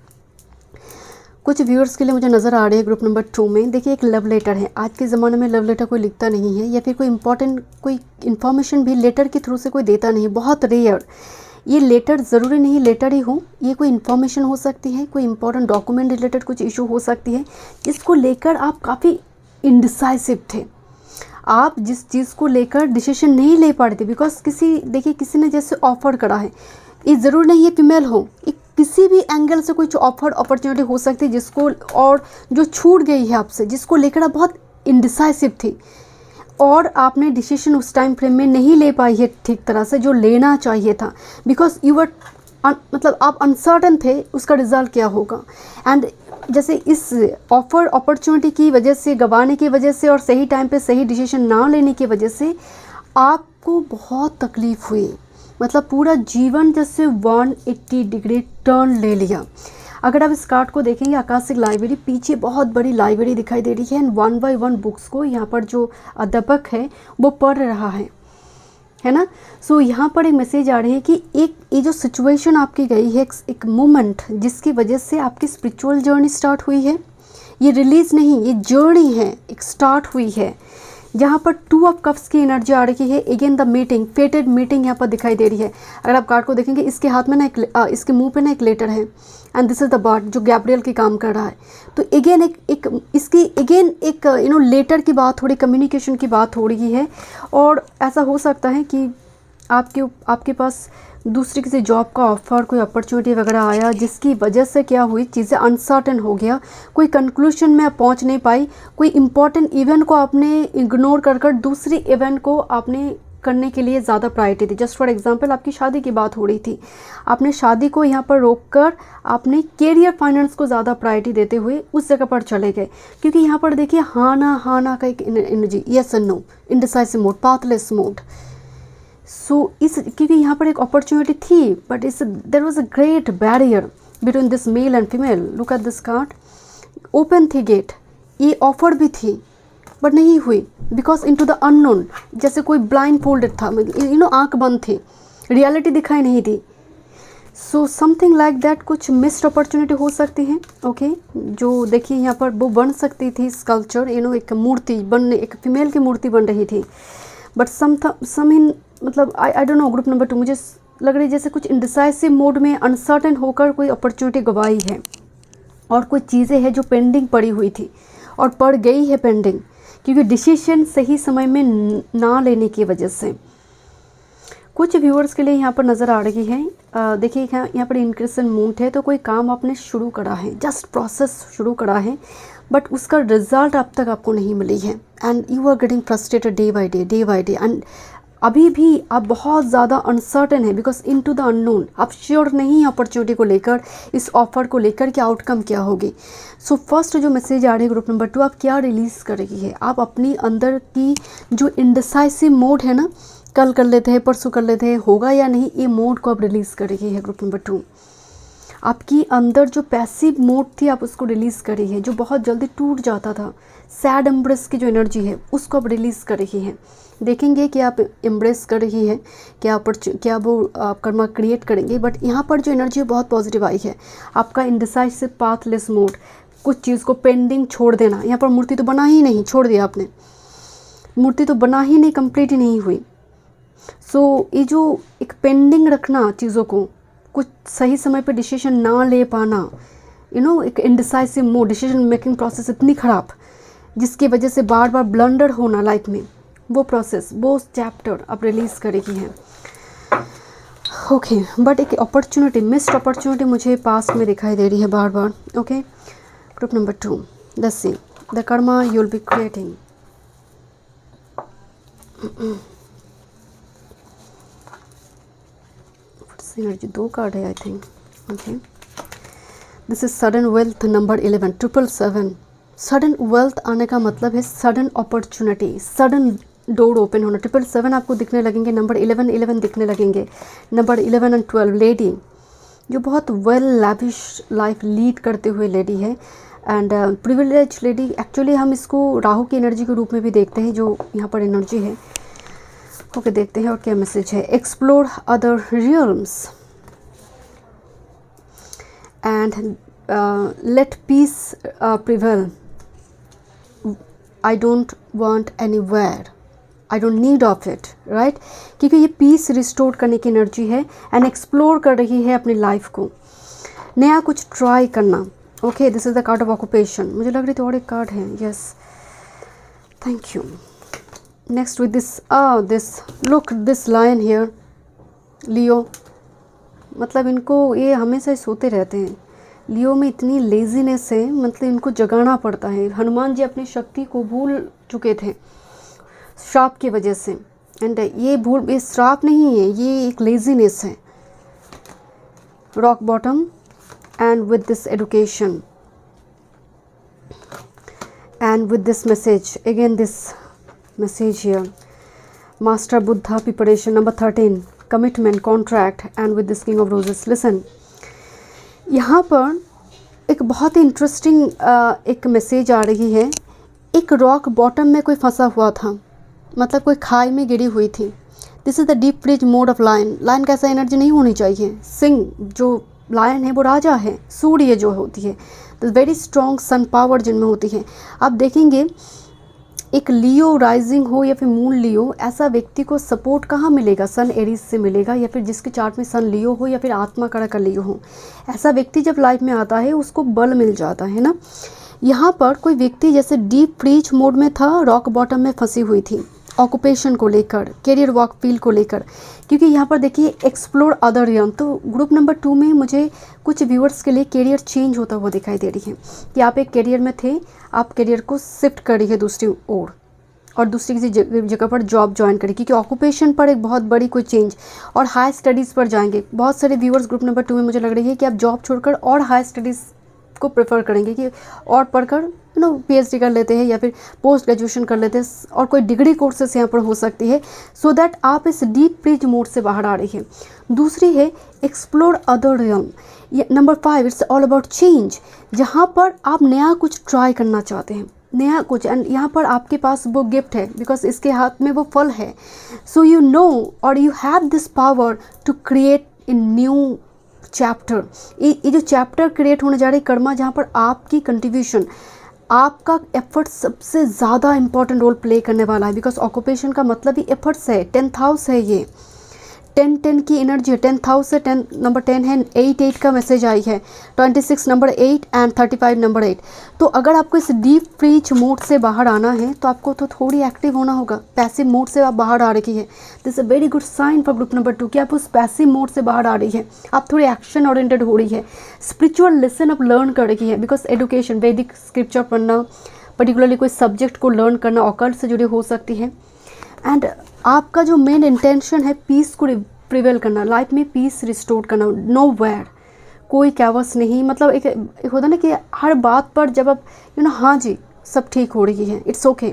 कुछ व्यूअर्स के लिए मुझे नज़र आ रही है ग्रुप नंबर 2 में। देखिए एक लव लेटर है। आज के ज़माने में लव लेटर कोई लिखता नहीं है, या फिर कोई इंपॉर्टेंट कोई इन्फॉर्मेशन भी लेटर के थ्रू से कोई देता नहीं, बहुत रेयर। ये लेटर ज़रूरी नहीं लेटर ही हो, ये कोई इन्फॉर्मेशन हो सकती है, कोई इंपॉर्टेंट डॉक्यूमेंट रिलेटेड कुछ इशू हो सकती है जिसको लेकर आप काफ़ी इंडिसाइसिव थे। आप जिस चीज़ को लेकर डिसीजन नहीं ले पा रहे थे बिकॉज देखिए किसी ने जैसे ऑफर करा है, ये ज़रूर नहीं है फीमेल हो, एक किसी भी एंगल से कुछ ऑफर अपॉर्चुनिटी हो सकती है जिसको, और जो छूट गई है आपसे, जिसको लेकर आप बहुत इंडिसाइसिव थी और आपने डिसीजन उस टाइम फ्रेम में नहीं ले पाई है ठीक तरह से जो लेना चाहिए था, बिकॉज यू वर मतलब आप अनसर्टन थे उसका रिजल्ट क्या होगा। एंड जैसे इस ऑफर अपॉर्चुनिटी की वजह से, गंवाने की वजह से और सही टाइम पे सही डिसीजन ना लेने की वजह से आपको बहुत तकलीफ़ हुई, मतलब पूरा जीवन जैसे 180 डिग्री टर्न ले लिया। अगर आप इस कार्ड को देखेंगे, आकाशिक लाइब्रेरी, पीछे बहुत बड़ी लाइब्रेरी दिखाई दे रही है एंड 1 बाय 1 बुक्स को यहाँ पर जो अध्यापक है वो पढ़ रहा है ना। सो यहाँ पर एक मैसेज आ रही है कि एक ये जो सिचुएशन आपकी गई है, एक मोमेंट जिसकी वजह से आपकी स्पिरिचुअल जर्नी स्टार्ट हुई है, ये रिलीज़ नहीं, ये जर्नी है, एक स्टार्ट हुई है, जहाँ पर 2 ऑफ कप्स की एनर्जी आ रही है। अगेन द मीटिंग, फेटेड मीटिंग यहाँ पर दिखाई दे रही है। अगर आप कार्ड को देखेंगे, इसके हाथ में ना इसके मुंह पे ना एक लेटर है and this is the bird जो गैब्रियल की काम कर रहा है। तो अगेन एक लेटर की बात हो रही, कम्युनिकेशन की बात हो रही है। और ऐसा हो सकता है कि आपके पास दूसरी किसी जॉब का ऑफ़र, कोई अपॉर्चुनिटी वगैरह आया जिसकी वजह से क्या हुई, चीज़ें अनसर्टन हो गया, कोई कंक्लूजन में आप पहुंच नहीं पाई, कोई इम्पॉर्टेंट इवेंट को आपने इग्नोर कर दूसरी इवेंट को आपने करने के लिए ज़्यादा priority the. Just for example आपकी शादी की बात हो रही थी, आपने शादी को यहाँ पर रोककर आपने कैरियर फाइनेंस को ज़्यादा प्रायोरिटी देते हुए उस जगह पर चले गए, क्योंकि यहाँ पर देखिए हाँ ना का एक energy, yes and no, indecisive mode, pathless mode. So क्योंकि यहाँ पर एक अपॉर्चुनिटी थी but there was a great barrier between this male and female. Look at this card, open थी गेट, ये ऑफर भी थी बट नहीं हुई बिकॉज इनटू द अननोन, जैसे कोई ब्लाइंड फोल्डेड था, आंख बंद थी, रियलिटी दिखाई नहीं दी। सो समथिंग लाइक दैट, कुछ मिस्ड अपॉर्चुनिटी हो सकती है। ओके जो देखिए यहाँ पर वो बन सकती थी स्कल्पचर, एक मूर्ति बनने, एक फीमेल की मूर्ति बन रही थी, बट सम इन मतलब I don't know group number 2, मुझे लग रही है जैसे कुछ इंडिसाइसिव मोड में अनसर्टन होकर कोई अपॉर्चुनिटी गवाई है और कोई चीज़ें हैं जो पेंडिंग पड़ी हुई थी और पड़ गई है पेंडिंग, क्योंकि डिसीजन सही समय में ना लेने की वजह से। कुछ व्यूअर्स के लिए यहाँ पर नज़र आ रही है, देखिए यहाँ पर इंक्रिसन मूड है, तो कोई काम आपने शुरू करा है, जस्ट प्रोसेस शुरू करा है, बट उसका रिजल्ट अब तक आपको नहीं मिली है and you are getting frustrated day by day and अभी भी आप बहुत ज़्यादा अनसर्टन है बिकॉज इनटू द अननोन, आप श्योर नहीं है अपॉर्चुनिटी को लेकर, इस ऑफर को लेकर कि आउटकम क्या होगी। सो फर्स्ट जो मैसेज आ रही है ग्रुप नंबर 2, आप क्या रिलीज़ कर रही है, आप अपनी अंदर की जो इंडिसाइसिव मोड है ना, कल कर लेते हैं, परसों कर लेते हैं, होगा या नहीं, ये मोड को आप रिलीज़ कर रही है ग्रुप नंबर 2। आपकी अंदर जो पैसिव मोड थी आप उसको रिलीज़ कर रही है, जो बहुत जल्दी टूट जाता था, सैड एम्ब्रेस की जो एनर्जी है उसको आप रिलीज़ कर रही है। देखेंगे कि आप एम्ब्रेस कर रही है, क्या वो आप कर्मा क्रिएट करेंगे। बट यहाँ पर जो एनर्जी है बहुत पॉजिटिव आई है। आपका इंडिसाइसिव पाथलेस मोड, कुछ चीज़ को पेंडिंग छोड़ देना। यहाँ पर मूर्ति तो बना ही नहीं, छोड़ दिया आपने, मूर्ति तो बना ही नहीं, कंप्लीट ही नहीं हुई। सो ये जो एक पेंडिंग रखना चीज़ों को, कुछ सही समय पे डिसीजन ना ले पाना, एक indecisive mode, decision making process इतनी ख़राब जिसकी वजह से बार बार ब्लंडर होना लाइफ में, वो प्रोसेस, वो चैप्टर अब रिलीज़ करेगी है। ओके, बट एक अपॉर्चुनिटी, मिस्ड अपॉर्चुनिटी मुझे पास्ट में दिखाई दे रही है बार बार। Okay, group number 2, let's see the Karma you will be creating. Energy 2 card है I think. Okay, this is sudden wealth number 11, 777। Sudden wealth आने का मतलब है sudden opportunity, sudden door open होना। 777 आपको दिखने लगेंगे, नंबर 11 दिखने लगेंगे, नंबर 11 और 12। लेडी जो बहुत वेल लैविश लाइफ लीड करते हुए लेडी है एंड प्रिविलेज लेडी। एक्चुअली हम इसको राहु की एनर्जी के रूप में भी देखते हैं, जो यहाँ पर एनर्जी है। ओके, देखते हैं और क्या मैसेज है। Explore other realms and let peace prevail. I don't want anywhere, I don't need of it, right, क्योंकि ये पीस रिस्टोर करने की एनर्जी है एंड एक्सप्लोर कर रही है अपनी लाइफ को, नया कुछ ट्राई करना। Okay, this is the card of occupation. मुझे लग रही थी और एक कार्ड है, yes, thank you. Next with this look this lion here, Leo, मतलब इनको ये हमेशा सोते रहते हैं। लियो में इतनी लेजीनेस है, मतलब इनको जगाना पड़ता है। हनुमान जी अपनी शक्ति को भूल चुके थे श्राप की वजह से, एंड ये श्राप नहीं है, ये एक लेजीनेस है। Rock bottom and with this education and with this message, again this message here, master Buddha preparation, number 13, commitment, contract and with this king of roses. Listen, यहाँ पर एक बहुत ही इंटरेस्टिंग एक मैसेज आ रही है। एक रॉक बॉटम में कोई फंसा हुआ था, मतलब कोई खाई में गिरी हुई थी। This is the deep freeze mode of lion. Lion कैसा एनर्जी नहीं होनी चाहिए। सिंह जो लायन है वो राजा है, सूर्य जो होती है तो वेरी स्ट्रॉन्ग सन पावर जिनमें होती है। आप देखेंगे एक लियो राइजिंग हो या फिर मून लियो, ऐसा व्यक्ति को सपोर्ट कहाँ मिलेगा? सन एरीज से मिलेगा, या फिर जिसके चार्ट में सन लियो हो या फिर आत्मा कड़ा का लियो हो। ऐसा व्यक्ति जब लाइफ में आता है उसको बल मिल जाता है ना। यहाँ पर कोई व्यक्ति जैसे डीप फ्रीज मोड में था, रॉक बॉटम में फंसी हुई थी, ऑक्यूपेशन को लेकर, करियर वर्क फील्ड को लेकर, क्योंकि यहाँ पर देखिए एक्सप्लोर अदर रियम। तो ग्रुप नंबर 2 में मुझे कुछ व्यूअर्स के लिए करियर चेंज होता हुआ दिखाई दे रही है कि आप एक करियर में थे, आप करियर को शिफ्ट कर रही है दूसरी ओर और दूसरी किसी जगह पर जॉब ज्वाइन करें, क्योंकि ऑक्यूपेशन पर एक बहुत बड़ी कोई चेंज, और हाई स्टडीज़ पर जाएंगे। बहुत सारे व्यूअर्स ग्रुप नंबर 2 में मुझे लग रही है कि आप जॉब छोड़कर और हाई स्टडीज़ को प्रेफर करेंगे कि और पढ़कर PhD कर लेते हैं या फिर पोस्ट ग्रेजुएशन कर लेते हैं, और कोई डिग्री कोर्सेस यहाँ पर हो सकती है, सो दैट आप इस डीप फ्रीज मोड से बाहर आ रही है। दूसरी है एक्सप्लोर अदर रियल्म। ये number 5, it's all about change, जहाँ पर आप नया कुछ ट्राई करना चाहते हैं, नया कुछ, एंड यहाँ पर आपके पास वो गिफ्ट है, बिकॉज इसके हाथ में वो फल है। सो यू नो और you have this power to create in new chapter. ये जो चैप्टर क्रिएट होने जा रही है कर्मा, जहाँ पर आपकी कंट्रीब्यूशन, आपका एफर्ट सबसे ज़्यादा इंपॉर्टेंट रोल प्ले करने वाला है, बिकॉज ऑक्यूपेशन का मतलब ही एफर्ट्स है। 10th हाउस है ये, 10 की एनर्जी है। 10th हाउस से 10 नंबर 10 है, 8 का मैसेज आई है, 26 नंबर 8 एंड 35 नंबर 8। तो अगर आपको इस डीप फ्रीज मोड से बाहर आना है तो आपको तो थोड़ी एक्टिव होना होगा। पैसिव मोड से आप बाहर आ रही है, this a very good sign for group number 2 कि आप उस पैसिव मोड से बाहर आ रही है, आप थोड़ी एक्शन ओरिएंटेड हो रही है, स्पिरिचुअल लेसन आप लर्न कर रही है। बिकॉज एडुकेशन, वैदिक स्क्रिप्चर पढ़ना, पर्टिकुलरली कोई सब्जेक्ट को लर्न करना, ऑकल्ट से जुड़ी हो सकती है। एंड आपका जो मेन इंटेंशन है पीस को प्रिवेल करना, लाइफ में पीस रिस्टोर करना, नो वेयर, कोई कैवस नहीं। मतलब एक होता ना कि हर बात पर जब आप हाँ जी सब ठीक हो रही है, इट्स ओके,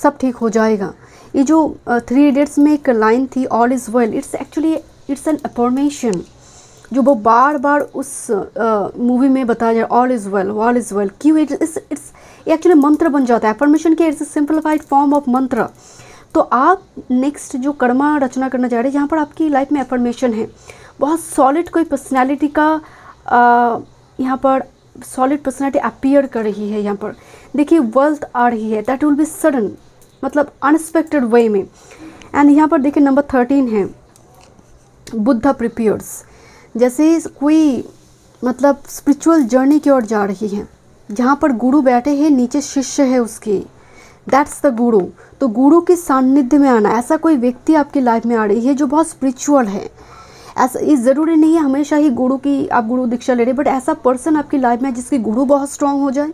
सब ठीक हो जाएगा। ये जो 3 इडियट्स में एक लाइन थी, all is well, it's actually it's an affirmation जो वो बार बार उस मूवी में बताया जाए all is well, all is well, क्यों? इट्स एक्चुअली मंत्र बन जाता है। अफर्मेशन के it's a simplified form of मंत्र। तो आप नेक्स्ट जो कर्मा रचना करना चाह रहे हैं, जहाँ पर आपकी लाइफ में अफर्मेशन है, बहुत सॉलिड कोई पर्सनैलिटी का यहाँ पर सॉलिड पर्सनैलिटी अपीयर कर रही है। यहाँ पर देखिए वेल्थ आ रही है, दैट विल बी सडन, मतलब अनएक्सपेक्टेड वे में। एंड यहाँ पर देखिए नंबर 13 है बुद्धा प्रिपेयर्स, जैसे कोई मतलब स्पिरिचुअल जर्नी की ओर जा रही है, जहाँ पर गुरु बैठे हैं, नीचे शिष्य है उसके, दैट्स द गुरु। तो गुरु के सान्निध्य में आना, ऐसा कोई व्यक्ति आपकी लाइफ में आ रही है जो बहुत स्पिरिचुअल है। ऐसा इस ज़रूरी नहीं है हमेशा ही गुरु की आप गुरु दीक्षा ले रहे, बट ऐसा पर्सन आपकी लाइफ में है जिसकी गुरु बहुत स्ट्रांग हो जाए,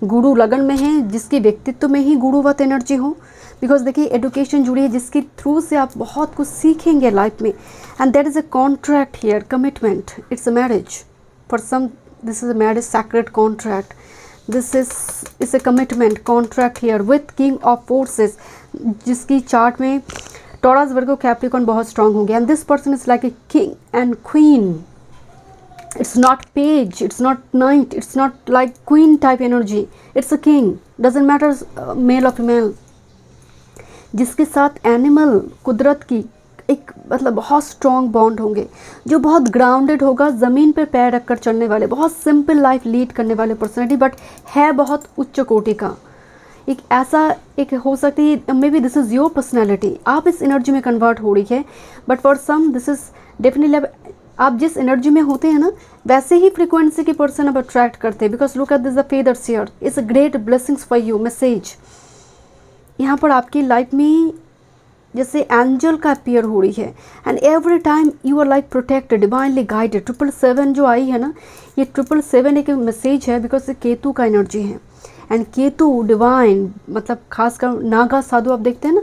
गुरु लगन में है, जिसके व्यक्तित्व में ही गुरुवत एनर्जी हो। बिकॉज देखिए एडुकेशन जुड़ी है, जिसके थ्रू से आप बहुत कुछ सीखेंगे लाइफ में। And that is a contract here, commitment, it's a marriage for some, this is a marriage sacred contract, this is a commitment contract here with king of forces, जिसकी चार्ट में Taurus, Virgo, Capricorn बहुत strong होंगे। And this person is like a king and queen, it's not page, it's not knight, it's not like queen type energy, it's a king, doesn't matter male or female, जिसके साथ animal कुदरत की एक मतलब बहुत strong bond होंगे, जो बहुत ग्राउंडेड होगा, ज़मीन पर पैर रखकर चलने वाले, बहुत सिंपल लाइफ लीड करने वाले पर्सनैलिटी, बट है बहुत उच्च कोटि का। एक ऐसा एक हो सकती है, maybe this is your personality, आप इस एनर्जी में कन्वर्ट हो रही है, but for some this is definitely आप जिस एनर्जी में होते हैं ना, वैसे ही फ्रीक्वेंसी के पर्सन अब अट्रैक्ट करते हैं। Because look at this the feathers here, it's a great blessings for you message. यहाँ पर आपकी लाइफ में जैसे एंजल का अपीयर हो रही है, and every time you are like protected, divinely guided. 777 जो आई है ना, ये 777 एक मैसेज है, बिकॉज ये केतु का एनर्जी है। एंड केतु डिवाइन, मतलब खासकर नागा साधु आप देखते हैं ना,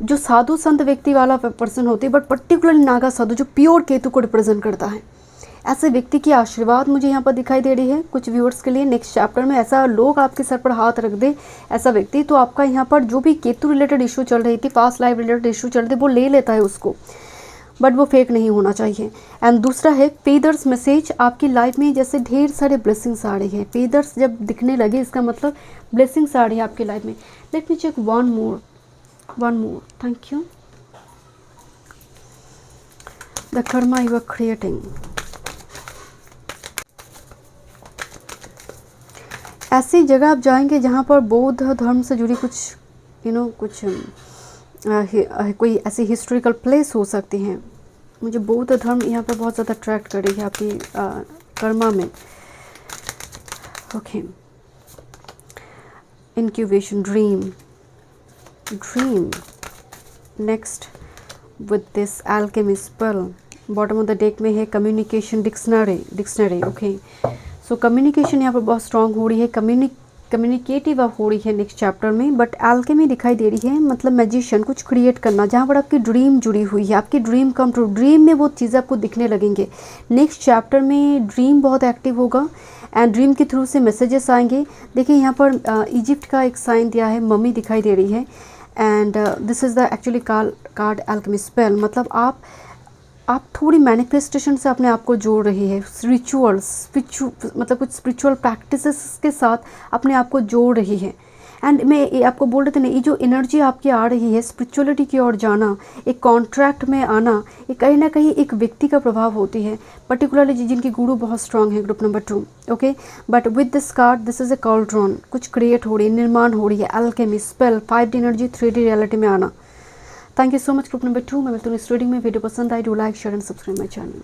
जो साधु संत व्यक्ति वाला पर्सन होती है, बट पर्टिकुलरली नागा साधु जो प्योर केतु को रिप्रेजेंट करता है, ऐसे व्यक्ति की आशीर्वाद मुझे यहाँ पर दिखाई दे रही है कुछ व्यूअर्स के लिए। नेक्स्ट चैप्टर में ऐसा लोग आपके सर पर हाथ रख दे, ऐसा व्यक्ति, तो आपका यहाँ पर जो भी केतु रिलेटेड इशू चल रही थी, पास्ट लाइफ रिलेटेड इशू चल रहे थे, वो ले लेता है उसको, बट वो फेक नहीं होना चाहिए। एंड दूसरा है फेदर्स मैसेज, आपकी लाइफ में जैसे ढेर सारे ब्लेसिंग्स आ रही है, फेदर्स जब दिखने लगे इसका मतलब ब्लेसिंग्स आ रही है आपकी लाइफ में। Let me check one more, thank you. The karma you are creating. ऐसी जगह आप जाएंगे जहाँ पर बौद्ध धर्म से जुड़ी कुछ कुछ कोई ऐसी हिस्टोरिकल प्लेस हो सकती हैं। मुझे बौद्ध धर्म यहाँ पर बहुत ज़्यादा अट्रैक्ट कर रही है आपकी कर्मा में। Okay, incubation, dream, next with this alchemy spell. Bottom of the deck में है communication dictionary. Okay, so communication यहाँ पर बहुत स्ट्रांग हो रही है, कम्युनिकेटिव हो रही है नेक्स्ट चैप्टर में। बट एल्केमी दिखाई दे रही है, मतलब मैजिशियन, कुछ क्रिएट करना, जहाँ पर आपकी ड्रीम जुड़ी हुई है, आपकी ड्रीम कम ट्रू, ड्रीम में वो चीज़ें आपको दिखने लगेंगे। नेक्स्ट चैप्टर में ड्रीम बहुत एक्टिव होगा एंड ड्रीम के थ्रू से मैसेजेस आएंगे। देखिए यहाँ पर इजिप्ट का एक साइन दिया है, मम्मी दिखाई दे रही है, and this is the actually card alchemy spell. मतलब आप थोड़ी मैनिफेस्टेशन से अपने आप को जोड़ रही है, मतलब कुछ स्पिरिचुअल प्रैक्टिसेस के साथ अपने आप को जोड़ रही है। एंड मैं ये आपको बोल रहे थे ना, ये जो एनर्जी आपकी आ रही है स्पिरिचुअलिटी की ओर जाना, एक कॉन्ट्रैक्ट में आना, ये कहीं ना कहीं एक व्यक्ति का प्रभाव होती है, पर्टिकुलरली जिनकी गुरु बहुत स्ट्रांग है, group number 2। Okay, but with this card this is a cauldron, कुछ क्रिएट हो रही है, निर्माण हो रही है, alchemy spell, 5D energy, 3D reality में आना। Thank you so much group number 2। मैं मिलती हूँ इस रीडिंग में। वीडियो पसंद आई, do like, share and subscribe my channel.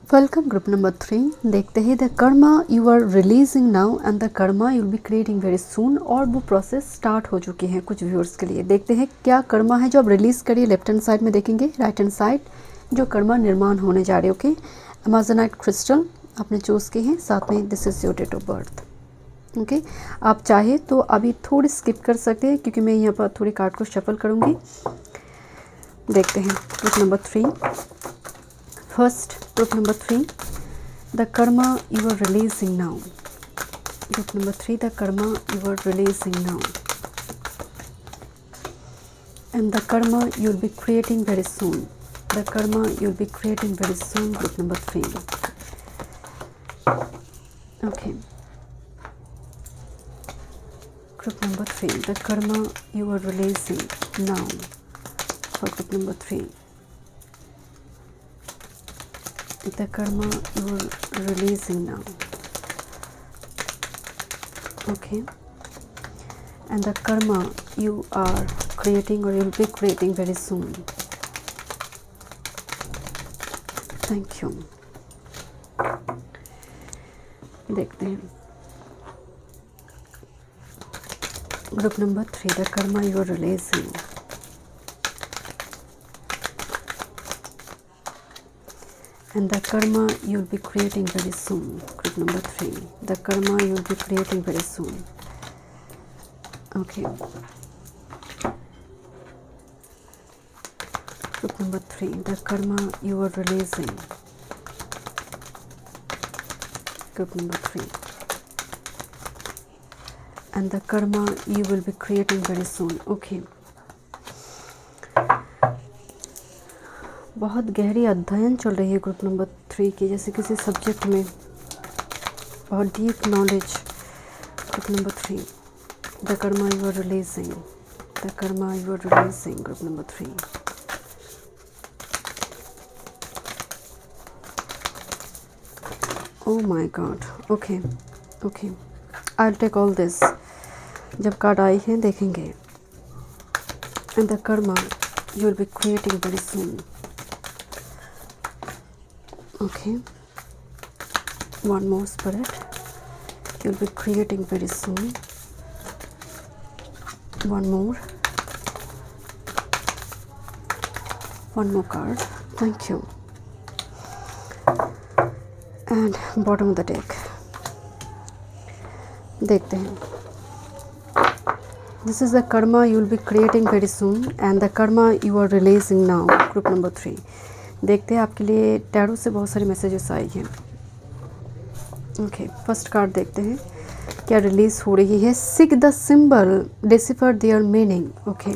Welcome group number 3। देखते हैं the Karma you are releasing now and the Karma you will be creating very soon. और वो प्रोसेस स्टार्ट हो चुकी है कुछ व्यूअर्स के लिए। देखते हैं क्या कर्मा है जो आप रिलीज़ करिए। लेफ्ट हैंड साइड में देखेंगे, राइट हैंड साइड जो कर्मा निर्माण होने जा रहे हैं। ओके, अमेजोनाइट क्रिस्टल आपने चूज़ की है, साथ में this is your date of birth. Okay, आप चाहे तो अभी थोड़ी स्किप कर सकते हैं क्योंकि मैं यहाँ पर थोड़ी कार्ड को शफल करूँगी। देखते हैं group number 3। First group number 3, the Karma you are releasing now. Group number 3, the Karma you are releasing now and the Karma you will be creating very soon. The Karma you will be creating very soon. Group number 3, Okay. Group number 3, the karma you are releasing now for group number 3. The karma you are releasing now. Okay. And the karma you are creating or you'll be creating very soon. Thank you. देखते हैं group number 3, the Karma you are releasing. And the karma you'll be creating very soon. Group number 3, the karma you'll be creating very soon. Okay. Group number 3, the karma you are releasing. Group number 3, and the karma you will be creating very soon. Okay. बहुत गहरी अध्ययन चल रही है group number 3 की, जैसे किसी subject में बहुत deep knowledge. Group number 3, the Karma you are releasing. The Karma you are releasing. Group number 3. Oh my God. Okay. Okay. I'll take all this. जब कार्ड आई है देखेंगे. And the karma you will be creating very soon. Okay. One more spirit. You'll be creating very soon. One more. One more card. Thank you. And bottom of the deck. देखते हैं. This is the karma you will be creating very soon and the karma you are releasing now. Group number 3. देखते हैं आपके लिए tarot से बहुत सारे messages आए हैं. ओके, फर्स्ट कार्ड देखते हैं क्या रिलीज हो रही है. Seek the symbol, decipher there meaning. Okay,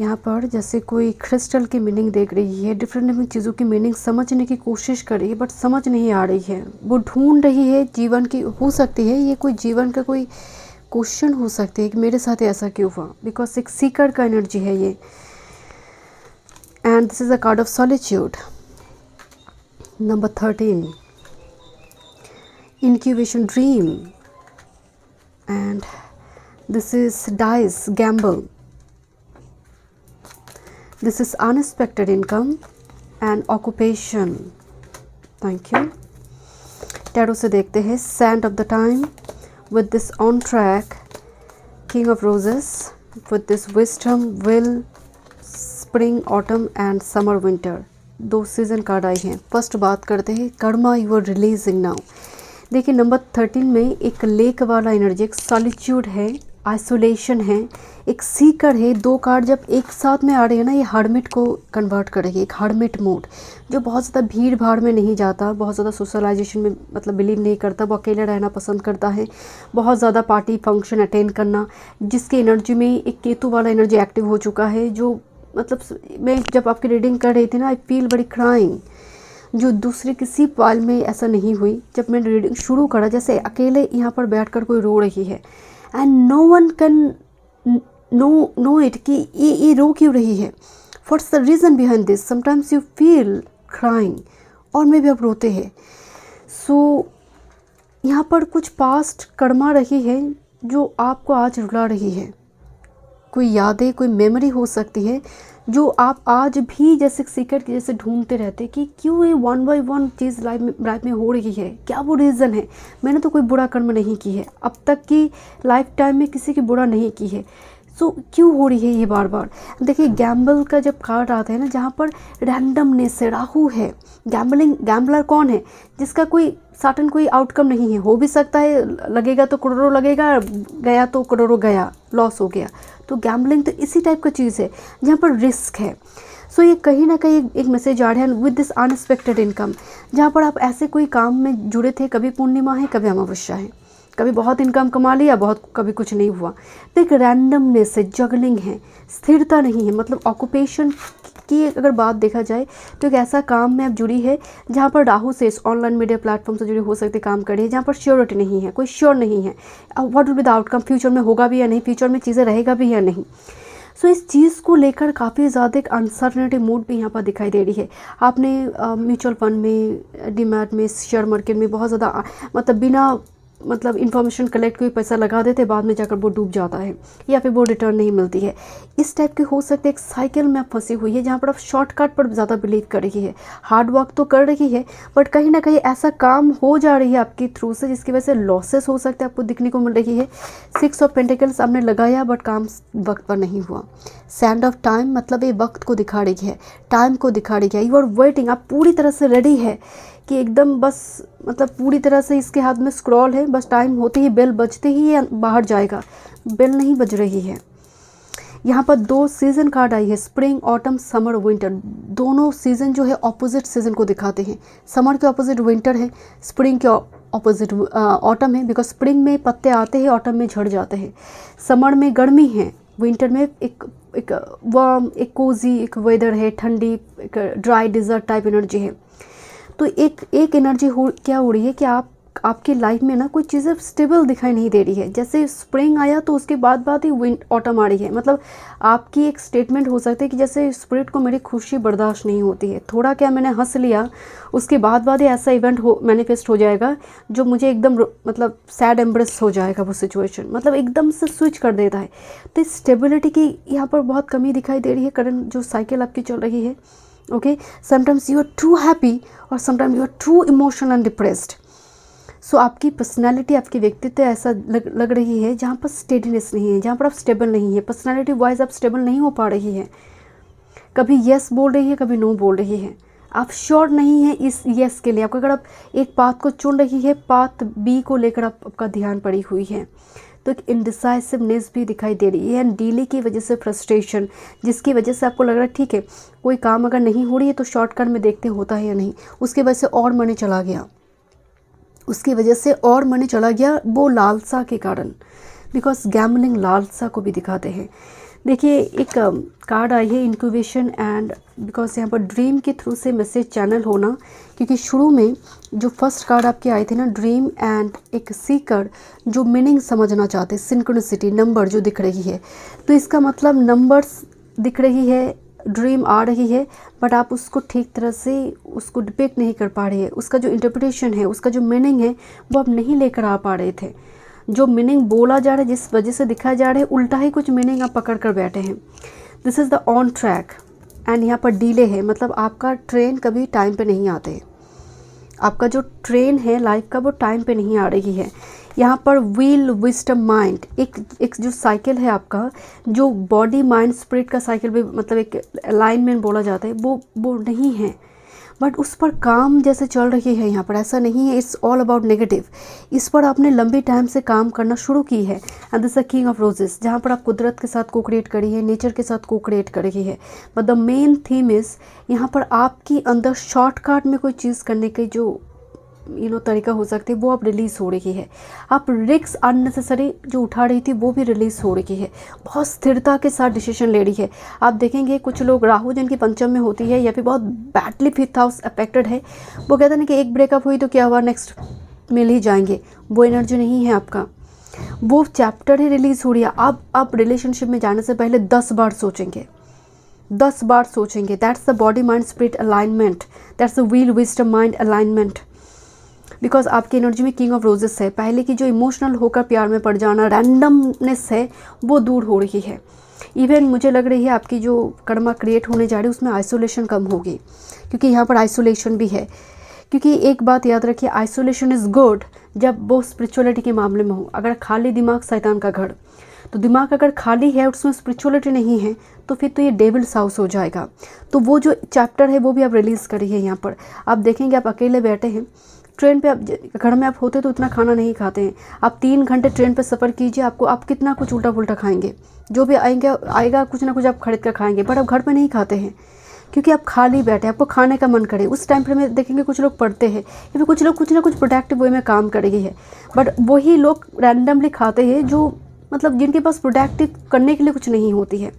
यहाँ पर जैसे कोई क्रिस्टल की मीनिंग देख रही है, डिफरेंट डिफरेंट चीज़ों की मीनिंग समझने की कोशिश कर रही है बट समझ नहीं आ रही है. वो ढूंढ रही है जीवन की. हो सकती है ये कोई जीवन का कोई क्वेश्चन हो सकती है कि मेरे साथ ऐसा क्यों हुआ, बिकॉज एक सीकर का एनर्जी है ये. And this is a card of solitude. Number 13, incubation dream, and this is dice gamble. This is unexpected income and occupation. Thank you. Tarot से देखते हैं sand of the time with this on track, king of roses with this wisdom, will, spring, autumn and summer, winter. 2 season card आई हैं. First बात करते हैं karma you are releasing now. देखिए number 13 में एक लेक वाला एनर्जी, एक सॉलिट्यूड है, आइसोलेशन है, एक सीकर है. 2 कार्ड जब एक साथ में आ रहे हैं ना, ये हर्मिट को कन्वर्ट करेगी. एक हर्मिट मोड जो बहुत ज़्यादा भीड़ भाड़ में नहीं जाता, बहुत ज़्यादा सोशलाइजेशन में मतलब बिलीव नहीं करता, वो अकेले रहना पसंद करता है, बहुत ज़्यादा पार्टी फंक्शन अटेंड करना, जिसकी एनर्जी में एक केतु वाला एनर्जी एक्टिव हो चुका है. जो मतलब मैं जब आपकी रीडिंग कर रही थी ना, आई फील बड़ी क्राइंग, जो दूसरे किसी पल में ऐसा नहीं हुई. जब मैंने रीडिंग शुरू करा, जैसे अकेले यहाँ पर बैठकर कोई रो रही है and no one can know it कि ये रो क्यों रही है, what's the reason behind this. Sometimes you feel crying और मे भी आप रोते हैं. सो यहाँ पर कुछ पास्ट कर्मा रही है जो आपको आज रुला रही है. कोई यादें, कोई मेमोरी हो सकती है जो आप आज भी जैसे सीक्रेट की जैसे ढूंढते रहते कि क्यों ये 1 बाय 1 चीज़ लाइफ में हो रही है, क्या वो रीज़न है. मैंने तो कोई बुरा कर्म नहीं की है अब तक की लाइफ टाइम में, किसी की बुरा नहीं की है. सो क्यों हो रही है ये बार बार. देखिए गैम्बल का जब कार्ड आता है ना, जहाँ पर रैंडमनेस है, राहु है. गैम्बलर कौन है, जिसका कोई सर्टेन कोई आउटकम नहीं है. हो भी सकता है लगेगा तो करोड़ों लगेगा, गया तो करोड़ों गया, लॉस हो गया. तो गैम्बलिंग तो इसी टाइप का चीज़ है जहाँ पर रिस्क है. सो ये कहीं ना कहीं एक मैसेज आ रहा है विद दिस अनएक्सपेक्टेड इनकम, जहाँ पर आप ऐसे कोई काम में जुड़े थे, कभी पूर्णिमा है, कभी अमावस्या है, कभी बहुत इनकम कमा लिया, बहुत कभी कुछ नहीं हुआ. तो एक रैंडमनेस है, जगलिंग है, स्थिरता नहीं है. मतलब ऑक्यूपेशन आपकी अगर बात देखा जाए तो एक ऐसा काम में आप जुड़ी है जहाँ पर राहु से ऑनलाइन मीडिया प्लेटफॉर्म से जुड़ी हो सकती काम कर रही है, जहाँ पर श्योरिटी नहीं है, कोई श्योर नहीं है what will be the outcome, future में होगा भी या नहीं, फ्यूचर में चीज़ें रहेगा भी या नहीं। सो इस चीज़ को लेकर काफ़ी ज़्यादा एक अनसर्टनिटी मूड भी यहाँ पर दिखाई दे रही है। आपने म्यूचुअल फंड में, डीमैट में, शेयर मार्केट में बहुत ज़्यादा मतलब बिना मतलब इन्फॉर्मेशन कलेक्ट कोई पैसा लगा देते, बाद में जाकर वो डूब जाता है या फिर वो रिटर्न नहीं मिलती है। इस टाइप की हो सकती है एक साइकिल में आप फंसी हुई है जहाँ पर आप शॉर्टकट पर ज़्यादा बिलीव कर रही है, हार्ड वर्क तो कर रही है बट कहीं ना कहीं ऐसा काम हो जा रही है आपकी थ्रू से जिसकी वजह से लॉसेस हो सकते हैं आपको दिखने को मिल रही है। 6 ऑफ पेंटिकल्स आपने लगाया बट काम वक्त पर नहीं हुआ। सैंड ऑफ टाइम मतलब ये वक्त को दिखा रही है, टाइम को दिखा रही है। यू आर वेटिंग, आप पूरी तरह से रेडी है कि एकदम बस मतलब पूरी तरह से इसके हाथ में स्क्रॉल है, बस टाइम होते ही बेल बजते ही ये बाहर जाएगा। बेल नहीं बज रही है। यहाँ पर 2 सीज़न कार्ड आई है, स्प्रिंग, ऑटम, समर, विंटर। दोनों सीज़न जो है ऑपोजिट सीज़न को दिखाते हैं। समर के ऑपोजिट विंटर है, स्प्रिंग के ऑपोजिट ऑटम है, बिकॉज स्प्रिंग में पत्ते आते हैं, ऑटम में झड़ जाते हैं। समर में गर्मी है, विंटर में एक वार्म, एक कोजी एक वेदर है, ठंडी, एक ड्राई डिजर्ट टाइप एनर्जी है। तो एक एनर्जी क्या हो रही है कि आपकी लाइफ में ना कोई चीज़ें स्टेबल दिखाई नहीं दे रही है। जैसे स्प्रिंग आया तो उसके बाद ही ऑटम आ रही है। मतलब आपकी एक स्टेटमेंट हो सकती है कि जैसे स्पिरिट को मेरी खुशी बर्दाश्त नहीं होती है, थोड़ा क्या मैंने हंस लिया, उसके बाद ही ऐसा इवेंट मैनिफेस्ट हो जाएगा जो मुझे एकदम मतलब सैड एम्ब्रेस हो जाएगा वो सिचुएशन, मतलब एकदम से स्विच कर देता है। तो स्टेबिलिटी की यहाँ पर बहुत कमी दिखाई दे रही है करंट जो साइकिल आपकी चल रही है। Okay, sometimes you are too happy और sometimes you are too emotional and depressed. So आपकी पर्सनालिटी, आपकी व्यक्तित्व ऐसा लग रही है जहाँ पर स्टेडीनेस नहीं है, जहाँ पर आप स्टेबल नहीं है, पर्सनालिटी वाइज आप स्टेबल नहीं हो पा रही है। कभी येस बोल रही है, कभी नो बोल रही है। आप श्योर नहीं है इस येस के लिए। आपको अगर आप एक पाथ को चुन रही है, पाथ बी को लेकर आपका ध्यान पड़ी हुई है, तो एक इंडिसाइसिवनेस भी दिखाई दे रही है एंड डिले की वजह से फ्रस्ट्रेशन, जिसकी वजह से आपको लग रहा है ठीक है कोई काम अगर नहीं हो रही है तो शॉर्टकट में देखते होता है या नहीं, उसकी वजह से और मनी चला गया, उसकी वजह से और मनी चला गया वो लालसा के कारण, बिकॉज गैम्बलिंग लालसा को भी दिखाते हैं। देखिए एक कार्ड आई है इंक्यूबेशन एंड बिकॉज यहाँ पर ड्रीम के थ्रू से मैसेज चैनल होना, क्योंकि शुरू में जो फर्स्ट कार्ड आपके आए थे ना ड्रीम एंड एक सीकर जो मीनिंग समझना चाहते, सिंक्रोनिसिटी नंबर जो दिख रही है, तो इसका मतलब नंबर्स दिख रही है, ड्रीम आ रही है बट आप उसको ठीक तरह से उसको डिपेक्ट नहीं कर पा रहे हैं, उसका जो इंटरप्रिटेशन है, उसका जो मीनिंग है वो आप नहीं लेकर आ पा रहे थे। जो मीनिंग बोला जा रहा है, जिस वजह से दिखाया जा रहा है, उल्टा ही कुछ मीनिंग आप पकड़ कर बैठे हैं। This is the on track and यहाँ पर डिले है, मतलब आपका ट्रेन कभी टाइम पे नहीं आते, आपका जो ट्रेन है लाइफ का वो टाइम पे नहीं आ रही है। यहाँ पर व्हील, विजडम, माइंड, एक जो साइकिल है आपका, जो बॉडी माइंड स्पिरिट का साइकिल भी मतलब एक अलाइनमेंट बोला जाता है, वो नहीं है बट उस पर काम जैसे चल रही है। यहाँ पर ऐसा नहीं है इट्स ऑल अबाउट नेगेटिव, इस पर आपने लंबे टाइम से काम करना शुरू की है and this a king of roses, जहाँ पर आप कुदरत के साथ को क्रिएट करी है, नेचर के साथ को क्रिएट कर रही है। But the main theme is यहाँ पर आपकी अंदर शॉर्टकट में कोई चीज़ करने की जो तरीका हो सकती है वो अब रिलीज़ हो रही है। आप रिस्क अननेसेसरी जो उठा रही थी वो भी रिलीज़ हो रही है, बहुत स्थिरता के साथ डिसीजन ले रही है। आप देखेंगे कुछ लोग राहु जिनकी पंचम में होती है या फिर बहुत बैडली फिफ्थ हाउस अफेक्टेड है, वो कहते हैं ना कि एक ब्रेकअप हुई तो क्या हुआ, नेक्स्ट मिल ही जाएंगे, वो एनर्जी नहीं है आपका, वो चैप्टर ही रिलीज़ हो रही है। आप रिलेशनशिप में जाने से पहले 10 बार सोचेंगे, 10 बार सोचेंगे। That's the body mind spirit alignment, that's the wheel wisdom mind alignment, because आपकी एनर्जी में किंग ऑफ रोजेस है। पहले की जो इमोशनल होकर प्यार में पड़ जाना, रैंडमनेस है, वो दूर हो रही है। इवन मुझे लग रही है आपकी जो कर्मा क्रिएट होने जा रही है उसमें आइसोलेशन कम होगी, क्योंकि यहाँ पर आइसोलेशन भी है। क्योंकि एक बात याद रखिए, आइसोलेशन इज़ गुड जब वो स्पिरिचुअलिटी के मामले में हो। अगर खाली दिमाग शैतान का घर, तो दिमाग अगर खाली है और उसमें स्पिरिचुअलिटी नहीं है तो फिर तो ये डेविल्स हाउस हो जाएगा। तो वो जो चैप्टर है वो भी आप रिलीज़ करिए। यहाँ पर आप देखेंगे आप अकेले बैठे हैं ट्रेन पे, आप घर में आप होते तो इतना खाना नहीं खाते हैं, आप 3 घंटे ट्रेन पे सफ़र कीजिए, आप कितना कुछ उल्टा पुल्टा खाएंगे, जो भी आएगा कुछ ना कुछ आप खरीद कर खाएंगे, बट आप घर पे नहीं खाते हैं क्योंकि आप खाली बैठे, आपको खाने का मन करे। उस टाइम पर में देखेंगे कुछ लोग पढ़ते हैं या फिर कुछ लोग कुछ ना कुछ प्रोडक्टिव वे में काम कर रही है, बट वही लोग रैंडमली खाते हैं जो मतलब जिनके पास प्रोडक्टिव करने के लिए कुछ नहीं होती है।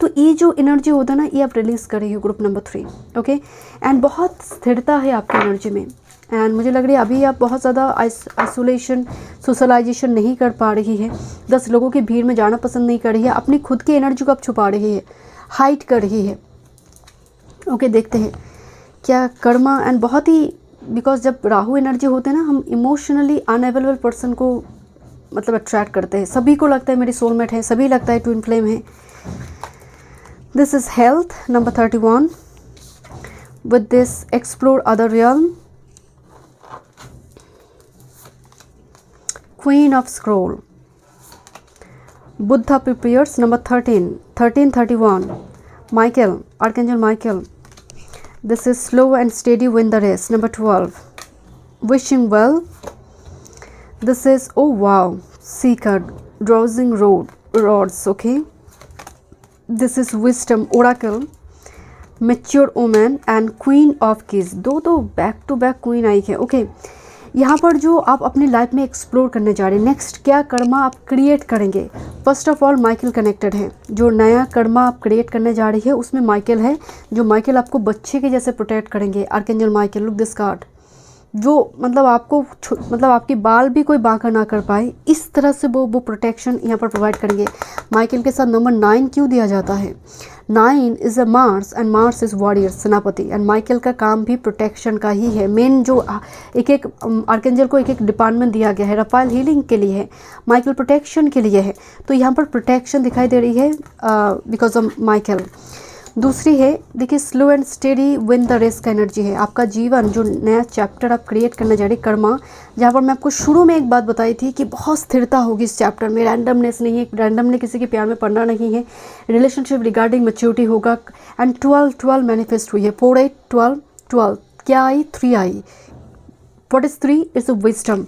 तो ये जो एनर्जी होता है ना, ये आप रिलीज़ कर रही हो ग्रुप नंबर 3, ओके। एंड बहुत स्थिरता है आपकी एनर्जी में। एंड मुझे लग रही है अभी आप बहुत ज़्यादा आइसोलेशन, सोशलाइजेशन नहीं कर पा रही है, 10 लोगों की भीड़ में जाना पसंद नहीं कर रही है, अपनी खुद की एनर्जी को आप छुपा रही है, हाइड कर रही है, ओके। देखते हैं क्या कर्मा। एंड बहुत ही, बिकॉज जब राहु एनर्जी होते हैं ना, हम इमोशनली अनअवेलेबल पर्सन को मतलब अट्रैक्ट करते हैं। सभी को लगता है मेरी सोलमेट है, सभी लगता है ट्विन फ्लेम है। This is health number 31। With this explore other realm, queen of scroll, Buddha prepares number 1331, Michael, archangel Michael. This is slow and steady win the race number 12, wishing well. This is, oh wow, seeker, dowsing rods, okay. This is wisdom, oracle, mature woman and queen of keys। दो back to back queen आई है, okay. यहाँ पर जो आप अपनी life में explore करने जा रहे हैं, नेक्स्ट क्या कर्मा आप क्रिएट करेंगे। First of all Michael connected है, जो नया कर्मा आप क्रिएट करने जा रही है उसमें माइकल है, जो माइकल आपको बच्चे के जैसे प्रोटेक्ट करेंगे। Archangel Michael, look this card, जो मतलब आपको मतलब आपकी बाल भी कोई बांका ना कर पाए, इस तरह से वो प्रोटेक्शन यहाँ पर प्रोवाइड करेंगे। माइकल के साथ नंबर 9 क्यों दिया जाता है? 9 is a Mars and Mars is warrior, सेनापति। एंड माइकल का काम भी प्रोटेक्शन का ही है। मेन जो एक आर्कएंजल को एक डिपार्टमेंट दिया गया है, रफाइल हीलिंग के लिए है, माइकल प्रोटेक्शन के लिए है। तो यहाँ पर प्रोटेक्शन दिखाई दे रही है बिकॉज ऑफ माइकल। दूसरी है, देखिए slow and steady win the race का एनर्जी है। आपका जीवन जो नया चैप्टर आप क्रिएट करने जा रहे कर्मा, जहाँ पर मैं आपको शुरू में एक बात बताई थी कि बहुत स्थिरता होगी इस चैप्टर में, रैंडमनेस नहीं है, रैंडमली किसी के प्यार में पड़ना नहीं है, रिलेशनशिप रिगार्डिंग मैच्योरिटी होगा। एंड 12 मैनिफेस्ट हुई है, 4 8 12 क्या आई? 3 आई। What is 3? It's a wisdom.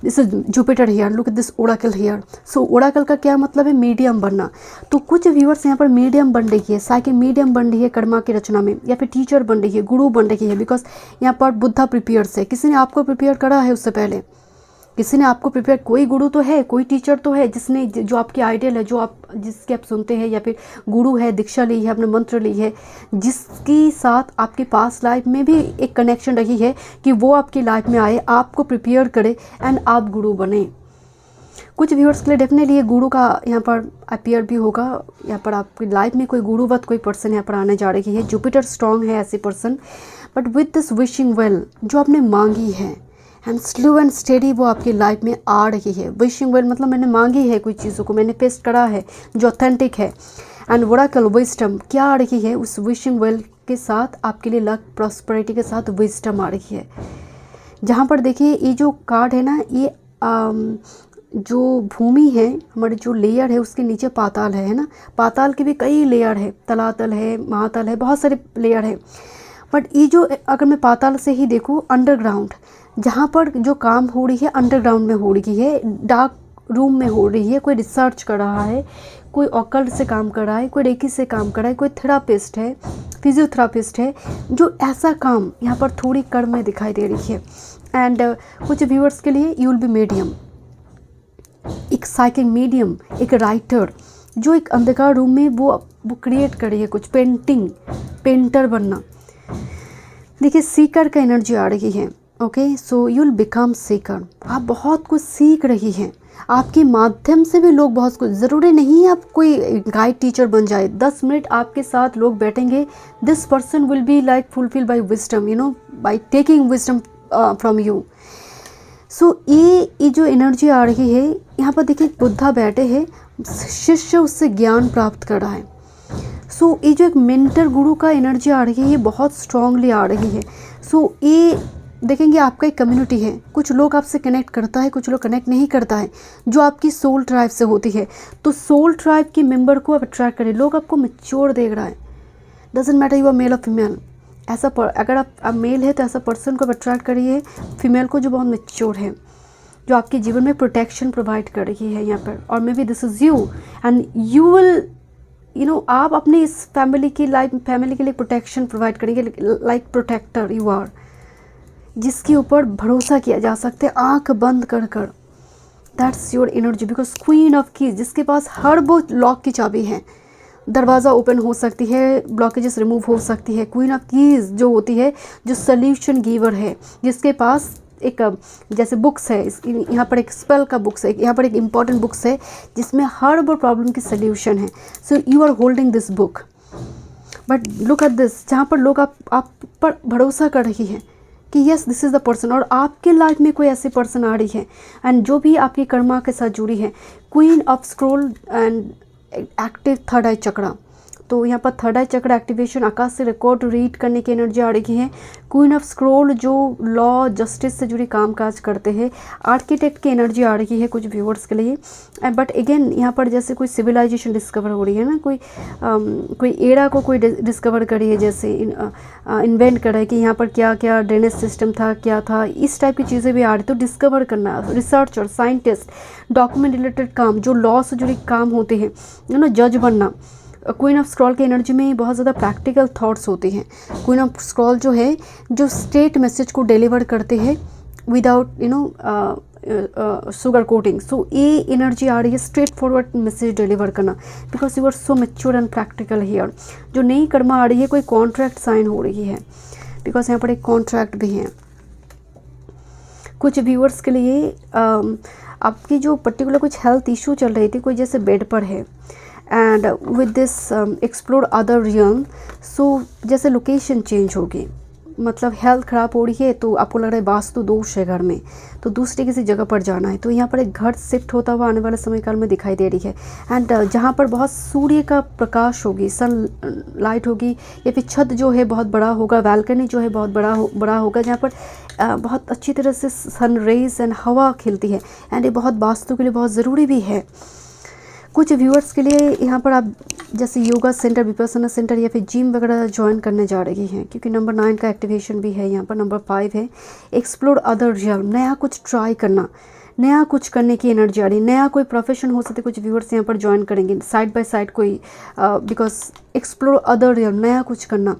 This is Jupiter here, look at this oracle here. So oracle का क्या मतलब है? मीडियम बनना। तो कुछ व्यूअर्स यहाँ पर मीडियम बन रही है, साइकिल मीडियम बन रही है कर्मा की रचना में, या फिर टीचर बन रही है, गुरु बन रही है। बिकॉज यहाँ पर बुद्धा प्रिपेयर्स है, किसी ने आपको प्रिपेयर करा है उससे पहले, किसी ने आपको प्रिपेयर, कोई गुरु तो है, कोई टीचर तो है जिसने, जो आपकी आइडियल है, जो आप जिसके आप सुनते हैं, या फिर गुरु है, दीक्षा ली है, आपने मंत्र ली है, जिसकी साथ आपकी पास्ट लाइफ में भी एक कनेक्शन रही है कि वो आपकी लाइफ में आए, आपको प्रिपेयर करे एंड आप गुरु बने। कुछ व्यूअर्स के लिए डेफिनेटली ये गुरु का यहाँ पर अपीयर भी होगा। यहाँ पर आपकी लाइफ में कोई गुरुवत कोई पर्सन यहाँ पर आने जा रही है। जुपिटर स्ट्रॉन्ग है ऐसे person, but with this wishing well, जो आपने मांगी है एंड स्लो एंड स्टेडी वो आपकी लाइफ में आ रही है। विशिंग वेल मतलब मैंने मांगी है कोई चीज़ों को, मैंने पेस्ट करा है जो ऑथेंटिक है। एंड ओरेकल विजडम क्या आ रही है? उस विशिंग वेल के साथ आपके लिए लक, प्रॉस्पेरिटी के साथ विजडम आ रही है। जहाँ पर देखिए ये जो कार्ड है ना, ये जो भूमि है, हमारे जो लेयर है उसके नीचे पाताल है ना, पाताल के भी कई लेयर है, तलातल है, महातल है, बहुत सारे लेयर है। बट ये जो, अगर मैं पाताल से ही देखूँ, अंडरग्राउंड, जहाँ पर जो काम हो रही है अंडरग्राउंड में हो रही है, डार्क रूम में हो रही है। कोई रिसर्च कर रहा है, कोई ऑकल्ट से काम कर रहा है, कोई रेकी से काम कर रहा है, कोई थेरापिस्ट है, फिजियोथेरापिस्ट है, जो ऐसा काम यहाँ पर थोड़ी कर्म में दिखाई दे रही है। एंड कुछ व्यूअर्स के लिए यू विल बी मीडियम, एक साइकिक मीडियम, एक राइटर, जो एक अंधकार रूम में वो क्रिएट कर रही है कुछ, पेंटर बनना। देखिए सीकर का एनर्जी आ रही है, okay. So you will become Sikar, आप बहुत कुछ सीख रही हैं, आपके माध्यम से भी लोग बहुत कुछ, ज़रूरी नहीं है आप कोई गाइड टीचर बन जाए। 10 मिनट आपके साथ लोग बैठेंगे, this person will be like fulfil by wisdom, you know, by taking wisdom from you. So ये जो एनर्जी आ रही है यहाँ पर, देखिए बुद्धा बैठे हैं, शिष्य उससे ज्ञान प्राप्त कर रहा है। सो ये जो एक मेंटर गुरु का एनर्जी आ रही है, ये बहुत स्ट्रांगली आ रही है। सो ये देखेंगे आपका एक कम्युनिटी है, कुछ लोग आपसे कनेक्ट करता है, कुछ लोग कनेक्ट नहीं करता है, जो आपकी सोल ट्राइब से होती है। तो सोल ट्राइब के मेंबर को आप अट्रैक्ट करें। लोग आपको मैच्योर देख रहा है, doesn't matter you are male और फीमेल। ऐसा अगर आप मेल है तो ऐसा पर्सन को आप अट्रैक्ट करिए, फीमेल को जो बहुत मैच्योर है, जो आपके जीवन में प्रोटेक्शन प्रोवाइड कर रही है यहाँ पर। और maybe this is you and you will, you know, आप अपने इस फैमिली के लिए प्रोटेक्शन प्रोवाइड करेंगे, लाइक प्रोटेक्टर यू आर, जिसके ऊपर भरोसा किया जा सकता है आंख बंद कर कर। That's your energy, because queen of keys, जिसके पास हर वो लॉक की चाबी है, दरवाज़ा ओपन हो सकती है, ब्लॉकेजेस रिमूव हो सकती है। क्वीन ऑफ कीज़ जो होती है, जो सल्यूशन गिवर है, जिसके पास एक जैसे बुक्स है, यहाँ पर एक स्पेल का बुक्स है, यहाँ पर एक इम्पॉर्टेंट बुक्स है जिसमें हर वो प्रॉब्लम की सल्यूशन है। So you are holding this book, but look at this, जहाँ पर लोग आप पर भरोसा कर रही है कि yes this is the person, और आपके लाइफ में कोई ऐसी पर्सन आ रही है एंड जो भी आपकी कर्मा के साथ जुड़ी है। Queen of scroll and active third eye chakra, तो यहाँ पर थर्ड आई चक्र एक्टिवेशन, आकाश से रिकॉर्ड रीड करने की एनर्जी आ रही है। क्वीन ऑफ स्क्रोल जो लॉ जस्टिस से जुड़ी काम काज करते हैं, आर्किटेक्ट की एनर्जी आ रही है कुछ व्यूअर्स के लिए। बट अगेन यहाँ पर जैसे कोई सिविलाइजेशन डिस्कवर हो रही है ना, कोई एरा को कोई डिस्कवर करी है, जैसे इन्वेंट कर रहा है कि यहाँ पर क्या क्या ड्रेनेज सिस्टम था, क्या था, इस टाइप की चीज़ें भी आ रही। तो डिस्कवर करना, रिसर्चर, साइंटिस्ट, डॉक्यूमेंट रिलेटेड काम, जो लॉ से जुड़ी काम होते हैं, जज बनना। क्वीन ऑफ स्क्रॉल की एनर्जी में बहुत ज़्यादा प्रैक्टिकल थॉट्स होते हैं। क्वीन ऑफ स्क्रॉल जो है, जो स्टेट मैसेज को डिलीवर करते हैं विदाउट सुगर कोटिंग। सो ये एनर्जी आ रही है स्ट्रेट फॉरवर्ड मैसेज डिलीवर करना, because you are so mature and practical here. जो नई कर्मा आ रही है, कोई कॉन्ट्रैक्ट साइन हो रही है, बिकॉज यहाँ पर एक कॉन्ट्रैक्ट भी है। कुछ व्यूअर्स के लिए आपकी जो पर्टिकुलर कुछ हेल्थ इशू चल रही थी, कोई जैसे बेड पर है, and with this explore other realm, so जैसे लोकेशन चेंज होगी, मतलब हेल्थ ख़राब हो रही है तो आपको लग रहा है वास्तु दोष है घर में, तो दूसरी किसी जगह पर जाना है, तो यहाँ पर एक घर शिफ्ट होता हुआ आने वाले समय काल में दिखाई दे रही है। एंड जहाँ पर बहुत सूर्य का प्रकाश होगी, सन लाइट होगी, या फिर छत जो है बहुत बड़ा होगा, बालकनी जो है बहुत बड़ा होगा, जहाँ पर बहुत अच्छी तरह से सन रेज एंड हवा खिलती है, एंड ये बहुत वास्तु के लिए बहुत ज़रूरी भी है। कुछ व्यूअर्स के लिए यहाँ पर आप जैसे योगा सेंटर, विपसना सेंटर या फिर जिम वगैरह ज्वाइन करने जा रही हैं, क्योंकि नंबर 9 का एक्टिवेशन भी है यहाँ पर। नंबर 5 है एक्सप्लोर अदर रियल्म, नया कुछ ट्राई करना, नया कुछ करने की एनर्जी आ रही है। नया कोई प्रोफेशन हो सकते, कुछ व्यूअर्स यहाँ पर ज्वाइन करेंगे साइड बाय साइड कोई, बिकॉज एक्सप्लोर अदर रियल्म, नया कुछ करना।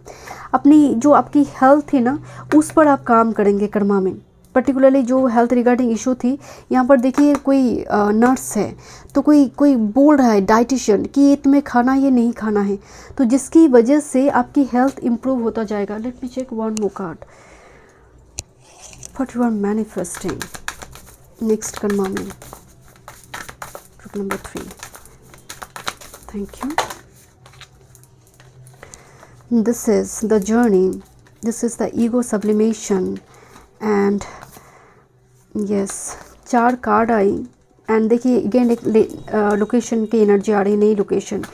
अपनी जो आपकी हेल्थ थी ना, उस पर आप काम करेंगे कर्मा में। पर्टिकुलरली जो हेल्थ रिगार्डिंग इशू थी, यहाँ पर देखिए कोई नर्स है, तो कोई बोल रहा है डाइटिशियन कि ये तुम्हें खाना, ये नहीं खाना है, तो जिसकी वजह से आपकी हेल्थ इम्प्रूव होता जाएगा। Let me check one more card what you are manifesting next karma में, group number 3। Thank you. This is the journey, this is the ego sublimation, and yes 4 card आई, एंड देखिए again एक location की energy आ रही है, नई location.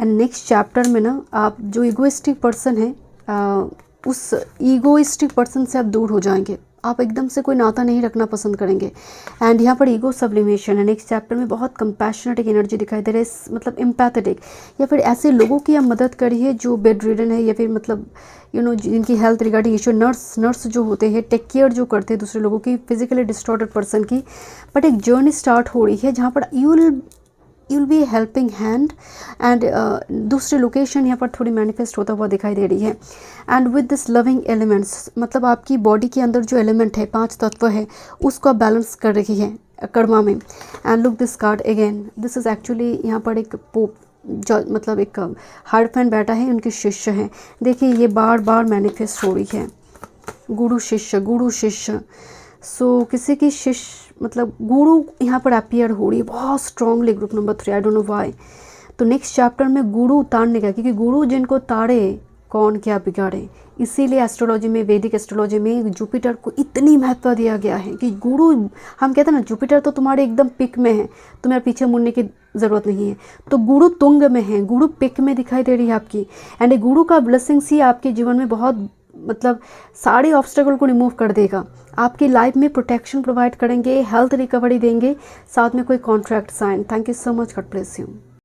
And next chapter में ना, आप जो ईगोइस्टिक पर्सन है, उस ईगोइस्टिक पर्सन से आप दूर हो जाएंगे, आप एकदम से कोई नाता नहीं रखना पसंद करेंगे। एंड यहाँ पर ईगो सब्लिमेशन है। नेक्स्ट चैप्टर में बहुत कंपैशनेट एनर्जी दिखाई दे रही है, मतलब एम्पैथेटिक, या फिर ऐसे लोगों की आप मदद करिए जो बेड रिडन है, या फिर मतलब जिनकी हेल्थ रिगार्डिंग इशू, नर्स जो होते हैं, टेक केयर जो करते हैं दूसरे लोगों की, फिजिकली डिस्टॉर्टेड पर्सन की। बट एक जर्नी स्टार्ट हो रही है जहाँ पर you will be helping hand, and दूसरी लोकेशन यहाँ पर थोड़ी मैनिफेस्ट होता हुआ दिखाई दे रही है। And with this loving elements, मतलब आपकी बॉडी के अंदर जो एलिमेंट है, 5 तत्व है, उसको आप बैलेंस कर रही है कर्मा में। And look this card again, this is actually यहाँ पर एक पोप, जो मतलब एक हार्डफैन बैठा है, उनके शिष्य हैं। देखिए ये बार बार मैनिफेस्ट हो रही है, गुरु शिष्य। सो किसी की शिष्य, मतलब गुरु यहाँ पर अपीयर हो रही है बहुत strongly, group number 3, I don't know why. तो नेक्स्ट चैप्टर में गुरु उतारने का, क्योंकि गुरु जिनको तारे कौन क्या बिगाड़े, इसीलिए एस्ट्रोलॉजी में, वैदिक एस्ट्रोलॉजी में जुपिटर को इतनी महत्व दिया गया है कि गुरु, हम कहते हैं ना जुपिटर तो तुम्हारे एकदम पिक में है, तुम्हें पीछे मुड़ने की ज़रूरत नहीं है, तो गुरु तुंग में है, गुरु पिक में दिखाई दे रही है आपकी। एंड गुरु का ब्लेसिंग्स ही आपके जीवन में बहुत, मतलब सारे ऑब्स्टेकल को रिमूव कर देगा, आपकी लाइफ में प्रोटेक्शन प्रोवाइड करेंगे, हेल्थ रिकवरी देंगे, साथ में कोई contract sign. Thank you so much, God bless you.